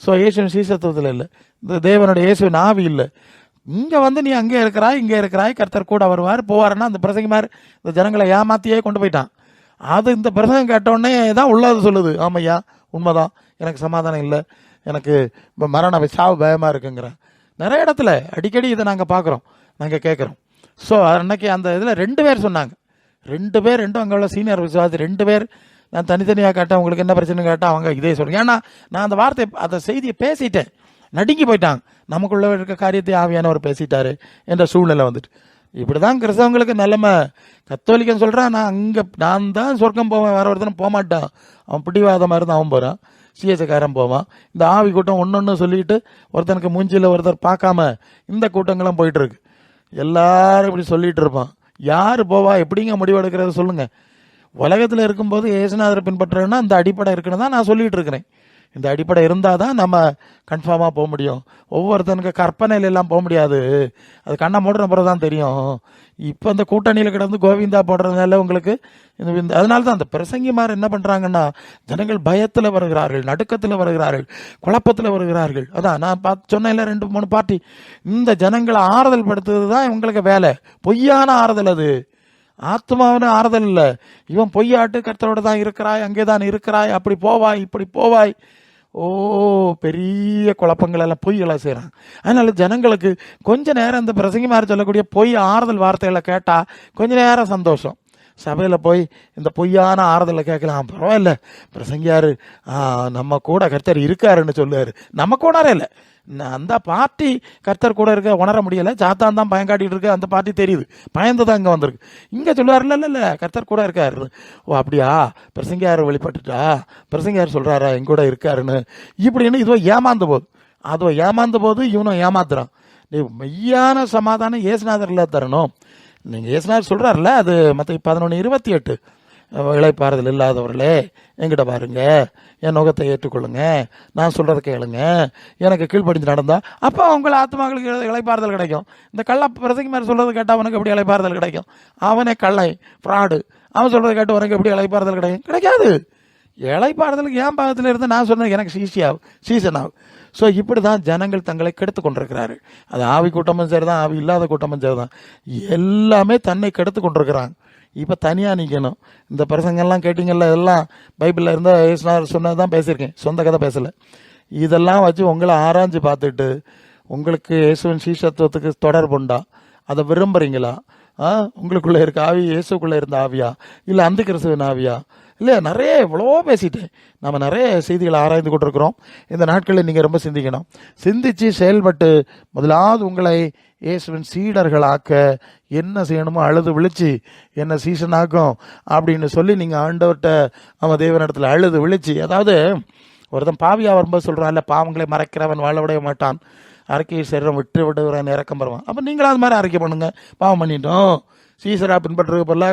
ஸோ இயேசுவின் சீசத்துவத்தில் இல்லை, இந்த தேவனுடைய இயேசுவின் ஆவி இல்லை. இங்கே வந்து நீ அங்கே இருக்கிறாய், கர்த்தர் கூட வருவார் போவாருன்னா அந்த பிரசங்க மாதிரி இந்த ஜனங்களை ஏமாத்தியே கொண்டு போயிட்டான். அது இந்த பிரசங்கம் கேட்டோடனே தான் உள்ளது சொல்லுது, ஆமையா உண்மைதான், எனக்கு சமாதானம் இல்லை, எனக்கு இப்போ மரண சாவு பயமாக இருக்குங்கிறேன். நிறைய இடத்துல அடிக்கடி இதை நாங்கள் பார்க்குறோம், நாங்கள் கேட்குறோம். ஸோ அன்னைக்கு அந்த இதில் 2 பேர் சொன்னாங்க. 2 பேர் அங்கே உள்ள சீனியர் விசுவாசி 2 பேர். நான் தனித்தனியாக கேட்டேன் உங்களுக்கு என்ன பிரச்சனை கேட்டால் அவங்க இதே சொல்கிறேன். ஏன்னா நான் அந்த வார்த்தை அந்த செய்தியை பேசிட்டேன், நடுங்கி போயிட்டாங்க. நமக்குள்ள இருக்க காரியத்தை ஆவியானவர் பேசிட்டாரு என்ற சூழ்நிலை வந்துட்டு. இப்படி தான் கிறிஸ்தவங்களுக்கு நிலைமை. கத்தோலிக்கன் சொல்கிறான் நான் தான் சொர்க்கம் போவேன், வேற ஒருத்தனும் போக மாட்டான், அவன் பிடிவாதமாக இருந்து அவன் போகிறான், சிஎஸ்காரன் போவான். இந்த ஆவி கூட்டம் ஒன்று சொல்லிட்டு ஒருத்தனுக்கு மூஞ்சியில் ஒருத்தர் பார்க்காம இந்த கூட்டங்கள்லாம் போயிட்டுருக்கு. எல்லாரும் இப்படி சொல்லிட்டு இருப்பான். யார் போவா? எப்படிங்க முடிவெடுக்கிறத சொல்லுங்கள். உலகத்தில் இருக்கும்போது இயேசுநாதரை பின்பற்றுறேன்னா இந்த அடிப்படை இருக்குன்னு தான் நான் சொல்லிட்டு இருக்கிறேன். இந்த அடிப்படை இருந்தால் தான் நம்ம கன்ஃபார்மாக போக முடியும். ஒவ்வொருத்தனுக்கு கற்பனையில எல்லாம் போக முடியாது, அது கண்ணை மூடுற பிறகு தான் தெரியும். இப்போ இந்த கூட்டணியில் கிடந்து கோவிந்தா போடுறதுனால உங்களுக்கு அதனால தான் அந்த பிரசங்கிமார் என்ன பண்ணுறாங்கன்னா ஜனங்கள் பயத்தில் வருகிறார்கள், நடுக்கத்தில் வருகிறார்கள், குழப்பத்தில் வருகிறார்கள். அதான் நான் சொன்னேன்ல 2-3 பார்ட்டி. இந்த ஜனங்களை ஆறுதல் படுத்துறது தான் இவங்களுக்கு வேலை. பொய்யான ஆறுதல், அது ஆத்மாவின ஆறுதல் இல்லை. இவன் பொய்யாட்டு கர்த்தரோட தான் இருக்கிறாய், அங்கே தான் இருக்கிறாய், அப்படி போவாய் இப்படி போவாய், பெரிய குழப்பங்கள் எல்லாம் பொய்களை செய்கிறாங்க. அதனால ஜனங்களுக்கு கொஞ்ச நேரம் இந்த பிரசங்கிமார் சொல்லக்கூடிய பொய் ஆறுதல் வார்த்தைகளை கேட்டால் கொஞ்ச நேரம் சந்தோஷம். சபையில் போய் இந்த பொய்யான ஆறுதலை கேட்கலாம், பரவாயில்ல பிரசங்கியாரு நம்ம கூட கர்த்தர் இருக்காருன்னு சொல்லுவார். நம்ம கூட இல்லை, அந்த பார்ட்டி கர்த்தர் கூட இருக்க உணர முடியலை, சாத்தான் தான் பயங்காட்டிகிட்டு இருக்கு, அந்த பார்ட்டி தெரியுது, பயந்து தான் இங்கே வந்திருக்கு. இங்கே சொல்லுவார் இல்லை கர்த்தர் கூட இருக்காரு. அப்படியா? பிரசங்கியார் வெளிப்பட்டுட்டா, பிரசங்கியார் சொல்கிறாரா எங்க கூட இருக்காருன்னு, இப்படின்னு இதுவோ ஏமாந்த போது இவனும் ஏமாத்துறான். நீ மெய்யான சமாதானம் இயேசுநாதரில் தரணும். நீங்கள் இயேசுநாதர் சொல்கிறார்ல, அது மற்ற 11:28 இளைப்பாறுதல் இல்லாதவர்களே என்கிட்ட பாருங்க, என் நுகத்தை ஏற்றுக்கொள்ளுங்க, நான் சொல்றதை கேளுங்க, எனக்கு கீழ்ப்படிஞ்சு நடந்தா அப்போ உங்களை ஆத்மாக்களுக்கு இளைப்பாறுதல் கிடைக்கும். இந்த கள்ள பிரசங்கி மாதிரி சொல்றது கேட்டால் அவனுக்கு எப்படி இளைப்பாறுதல் கிடைக்கும்? அவனே கள்ளை, ஃப்ராடு. அவன் சொல்றதை கேட்டு உனக்கு எப்படி இளைப்பாறுதல் கிடைக்கும்? கிடைக்காது. இளைப்பாறுதலுக்கு ஏன் பாகத்தில் இருந்து நான் சொன்னேன் எனக்கு சீசன் ஆகும். ஸோ இப்படி தான் ஜனங்கள் தங்களை கெடுத்து கொண்டிருக்கிறார்கள். அது ஆவி கூட்டமும் சரி தான், ஆவி இல்லாத கூட்டமும் சரி தான், எல்லாமே தன்னை கெடுத்து கொண்டிருக்கிறாங்க. இப்போ தனியாக நிற்கணும். இந்த பிரசங்கெல்லாம் கேட்டிங்கல்ல, இதெல்லாம் பைபிளில் இருந்தால் ஏசுனார் சொன்னது தான் பேசியிருக்கேன், சொந்த கதை பேசலை. இதெல்லாம் வச்சு உங்களை ஆராய்ஞ்சு பார்த்துட்டு உங்களுக்கு இயேசுவின் சீஷத்துவத்துக்கு தொடர்புண்டா, அதை விரும்புகிறீங்களா? உங்களுக்குள்ளே இருக்க ஆவி இயேசுக்குள்ளே இருந்த ஆவியா, இல்லை அந்த கிறிஸ்துவின் ஆவியா? இல்லை, நிறைய எவ்வளோ பேசிட்டேன். நம்ம நிறைய செய்திகளை ஆராய்ந்து கொண்டிருக்கிறோம். இந்த நாட்களில் நீங்கள் ரொம்ப சிந்திக்கணும். சிந்திச்சு செயல்பட்டு முதலாவது உங்களை இயேசுவின் சீடர்களாக்க என்ன செய்யணுமோ அழுது விழிச்சு என்ன சீசனாக்கும் அப்படின்னு சொல்லி நீங்கள் ஆண்டவர்கிட்ட அவன் தேவனிடத்தில் அழுது விழிச்சு, அதாவது ஒருத்தன் பாவியாக வரும்போது சொல்கிறான், இல்லை பாவங்களை மறைக்கிறவன் வாழ விட மாட்டான், அறிக்கை சரீரம் விட்டு விடுகிறவன் இறக்கம் பெறுவான். அப்போ நீங்களும் அது மாதிரி அறிக்கை பண்ணுங்க. பாவம் பண்ணிட்டோம், சீசராக பின்பற்றுறது போல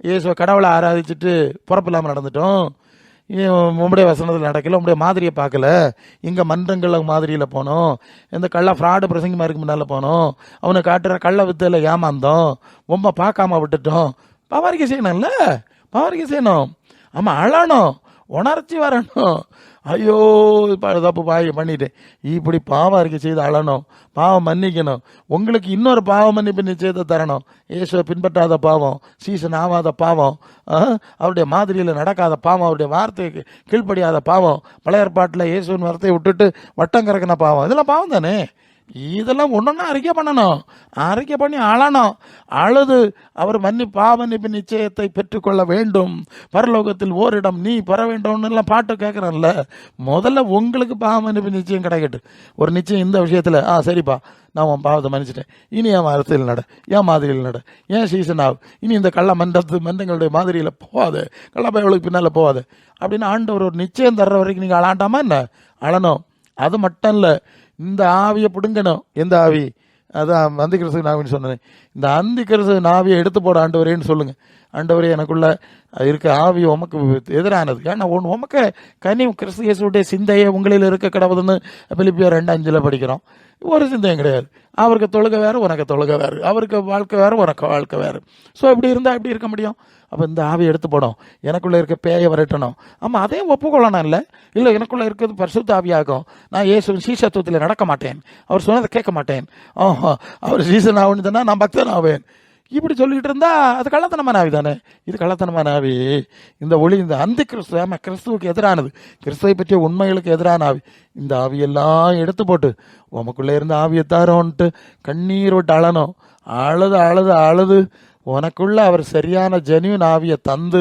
இயேசுவை கடவுளை ஆராதிச்சுட்டு பொறப்பில்லாமல் நடந்துட்டோம், உங்களுடைய வசனத்தில் நடக்கல, உங்களுடைய மாதிரியை பார்க்கல, இங்கே மன்றங்களில் மாதிரியில் போனோம், இந்த கள்ள ஃப்ராடு பிரசங்கி மாதிரி முன்னால் போனோம், அவனை காட்டுற கள்ள வித்தையில் ஏமாந்தோம், ரொம்ப பார்க்காம விட்டுட்டோம். பாவாரிக்கை செய்யணும்ல, பாவாரிக்கை செய்யணும். ஆமாம், அழணும், உணர்ச்சி வரணும். ஐயோ தப்பு பண்ணிட்டேன், இப்படி பாவம் அறிக்கை செய்து அழணும், பாவம் மன்னிக்கணும். உங்களுக்கு இன்னொரு பாவம் மன்னிப்பு நிச்சயத்தை தரணும். இயேசுவை பின்பற்றாத பாவம், சீசன் ஆகாத பாவம், அவருடைய மாதிரியில் நடக்காத பாவம், அவருடைய வார்த்தைக்கு கீழ்ப்படியாத பாவம், பழைய ஏற்பாட்டில் இயேசுவின் வார்த்தையை விட்டுட்டு வட்டம் கறக்கின பாவம், இதெல்லாம் பாவம் தானே. இதெல்லாம் ஒன்றொன்னா அறிக்கை பண்ணணும், அறிக்கை பண்ணி அழணும். அழுது அவர் பாவமன்னிப்பு நிச்சயத்தை பெற்றுக்கொள்ள வேண்டும், பரலோகத்தில் ஓரிடம் நீ பெற வேண்டும்னு பாட்டு கேட்குறேன்ல. முதல்ல உங்களுக்கு பாவமன்னிப்பு நிச்சயம் கிடைக்கட்டும். ஒரு நிச்சயம் இந்த விஷயத்தில், சரிப்பா நான் உன் பாவத்தை மன்னிச்சிட்டேன், இனி என் வார்த்தையில் நட, என் மாதிரியில் நட, ஏன் சீசன் ஆகும், இனி இந்த கள்ள மன்றங்களுடைய மாதிரியில் போகாது, கள்ள பயவுகளுக்கு பின்னால் போகாது அப்படின்னு ஆண்டவர் ஒரு நிச்சயம் தர்ற வரைக்கும் நீங்கள் அழாண்டாமா என்ன? அழணும். அது மட்டும் இல்லை, இந்த ஆவியை பிடுங்கணும். எந்த ஆவி? அதான் அந்தி கிறிஸ்து நாவின்னு சொன்னேன். இந்த அந்தி கிறிஸ்து நாவியை எடுத்து போட ஆண்டவரேன்னு சொல்லுங்கள். ஆண்டவரே, எனக்குள்ள இருக்க ஆவி உமக்கு எதிரானது, ஏன்னா உமக்கு கனி கிறிஸ்து இயேசுடைய சிந்தையை உங்களில் இருக்க கிடவுதுன்னு பிலிப்பியர் 2:5 படிக்கிறோம். ஒரு சிந்தையும் கிடையாது. அவருக்கு தொழுகை வேறு, உனக்கு தொழுகை வேறு, அவருக்கு வாழ்க்கை வேறு, உனக்கு வாழ்க்கை வேறு. ஸோ இப்படி இருந்தால் எப்படி இருக்க முடியும்? அப்போ இந்த ஆவி எடுத்து போடும், எனக்குள்ளே இருக்க பேயை விரட்டணும். ஆமாம், அதையும் ஒப்புக்கொள்ளணும். இல்லை எனக்குள்ளே இருக்கிறது பரிசுத்த ஆவியாகும், நான் இயேசுவின் சீசத்துவத்தில் நடக்க மாட்டேன், அவர் சொன்னதை கேட்க மாட்டேன், அவர் சீசன் ஆகுன்னு சொன்னால் நான் பக்தன் ஆவேன், இப்படி சொல்லிட்டு இருந்தா அது கள்ளத்தனமான ஆவி தானே. இது கள்ளத்தனமான ஆவி. இந்த ஒளி, இந்த அந்த கிறிஸ்துவுக்கு எதிரானது, கிறிஸ்துவை பற்றிய உண்மைகளுக்கு எதிரான ஆவி. இந்த ஆவியெல்லாம் எடுத்து போட்டு உமக்குள்ளே இருந்த ஆவியை தாரோன்ட்டு கண்ணீர் விட்டு அழணும். அழுது அழுது அழுது உனக்குள்ள அவர் சரியான ஜென்யூன் ஆவியை தந்து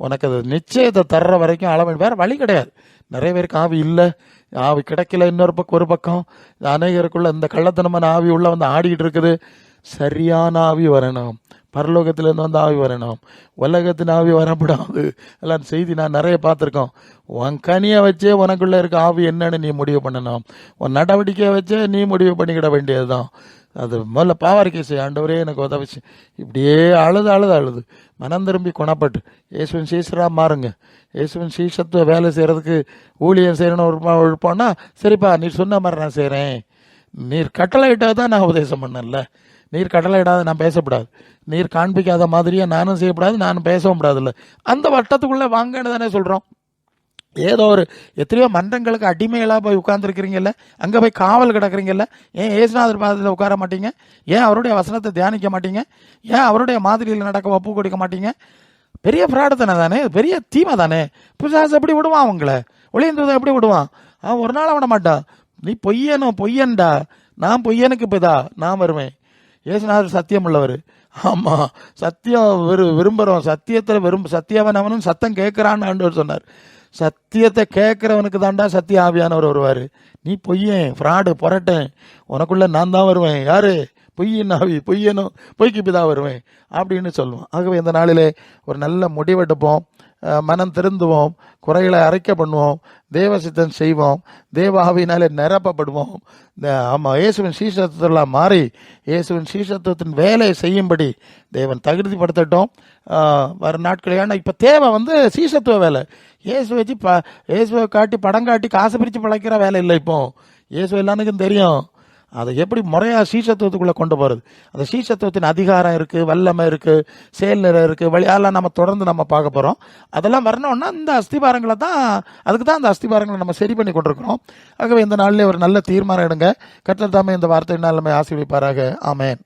உனக்கு அது நிச்சயத்தை தர்ற வரைக்கும் அளவு. வேற வழி கிடையாது. நிறைய பேருக்கு ஆவி இல்லை, ஆவி கிடைக்கல. இன்னொரு பக்கம், ஒரு பக்கம் அநேகருக்குள்ள இந்த கள்ளத்தனமான ஆவி உள்ள வந்து ஆடிக்கிட்டு இருக்குது. சரியான ஆவி வரணும், பரலோகத்திலேருந்து வந்து ஆவி வரணும், உலகத்தின் ஆவி வரப்படாது. எல்லாம் செய்தி நான் நிறைய பார்த்துருக்கோம். உன் கனியை வச்சே உனக்குள்ளே இருக்க ஆவி என்னன்னு நீ முடிவு பண்ணணும். உன் நடவடிக்கையை வச்சே நீ முடிவு பண்ணிக்கிட வேண்டியது தான். அது முதல்ல பாவாரிக்கை செய்ய, ஆண்டவரே எனக்கு உதவிச்சு. இப்படியே அழுது அழுது அழுது மனம் திரும்பி குணப்பட்டு இயேசுவின் சீசராக மாறுங்க. இயேசுவின் சீசத்துவ வேலை செய்கிறதுக்கு ஊழியம் செய்யணும்னு இருப்போம்னா, சரிப்பா நீர் சொன்ன மாதிரி நான் செய்கிறேன், நீர் கட்டளை இட்டால் தான் நான் உபதேசம் பண்ணல, நீர் கட்டளை இடாத நான் பேசக்கூடாது, நீர் காண்பிக்காத மாதிரியே நானும் செய்யக்கூடாது, நானும் பேசவும் கூடாதுல்ல. அந்த வட்டத்துக்குள்ளே வாங்கன்னு தானே சொல்கிறோம். ஏதோ ஒரு எத்தனையோ மன்றங்களுக்கு அடிமைகளாக போய் உட்கார்ந்துருக்கிறீங்கல்ல, அங்கே போய் காவல் கிடக்குறீங்கல்ல, ஏன் ஏசுநாதர் பாதத்தில் உட்கார மாட்டீங்க? ஏன் அவருடைய வசனத்தை தியானிக்க மாட்டீங்க? ஏன் அவருடைய மாதிரியில் நடக்க ஒப்பு கொடுக்க மாட்டீங்க? பெரிய பிரார்த்தனை தானே, பெரிய தீமை தானே. பிசாசு எப்படி விடுவான் அவங்கள? ஒளியந்ததை எப்படி விடுவான்? அவன் ஒரு நாள் விட மாட்டான். நீ பொய்யன்டா, நான் பொய்யனுக்கு பிதா, நான் வருவேன். ஏசுநாதர் சத்தியம் உள்ளவர். ஆமாம், சத்தியம் விரும்புகிறோம், சத்தியத்தில் சத்தியவன் அவனும் சத்தம் கேட்குறான்னு ஆண்டவர் சொன்னார். சத்தியத்தை கேட்குறவனுக்கு தாண்டா சத்திய ஆவியானவர் வருவார். நீ பொய்யன், ஃப்ராடு, புரட்டேன், உனக்குள்ள நான் தான் வருவேன். யாரு? பொய்யின் ஆவி, பொய்யனும் பொய்க்கு பிதா வருவேன் அப்படின்னு சொல்லுவோம். ஆகவே இந்த நாளிலே ஒரு நல்ல முடிவெடுப்போம். மனம் திருந்துவோம், குறைகளை அரைக்க பண்ணுவோம், தேவ சித்தம் செய்வோம், தேவ ஆவியினாலே நிரப்பப்படுவோம். ஆமாம், இயேசுவின் சீஷத்துவெல்லாம் மாறி இயேசுவின் சீஷத்துவத்தின் வேலையை செய்யும்படி தேவன் தகுதிப்படுத்தட்டும். வர நாட்கள், ஏன்னா இப்போ தேவை சீஷத்துவ வேலை. இயேசு வச்சு இயேசுவை காட்டி படம் காட்டி காசு பிரித்து பழைக்கிற வேலை இல்லை. இப்போ இயேசு எல்லாருக்கும் தெரியும் அதை எப்படி முறையாக சீஷத்துவத்துக்குள்ளே கொண்டு போகிறது. அந்த சீஷத்துவத்தின் அதிகாரம் இருக்குது, வல்லமை இருக்குது, செயல்நிலை இருக்குது, வழியாலாம் நம்ம தொடர்ந்து நம்ம பார்க்க போகிறோம். அதெல்லாம் வரணும்னா இந்த அஸ்திபாரங்களை தான், அதுக்கு தான் அந்த அஸ்திபாரங்களை நம்ம சரி பண்ணி கொண்டிருக்கிறோம். ஆகவே இந்த நாளிலே ஒரு நல்ல தீர்மானம் எடுங்க. கர்த்தர் தாமே இந்த வார்த்தையினால் நம்ம ஆசீர்வதிப்பாராக. ஆமென்.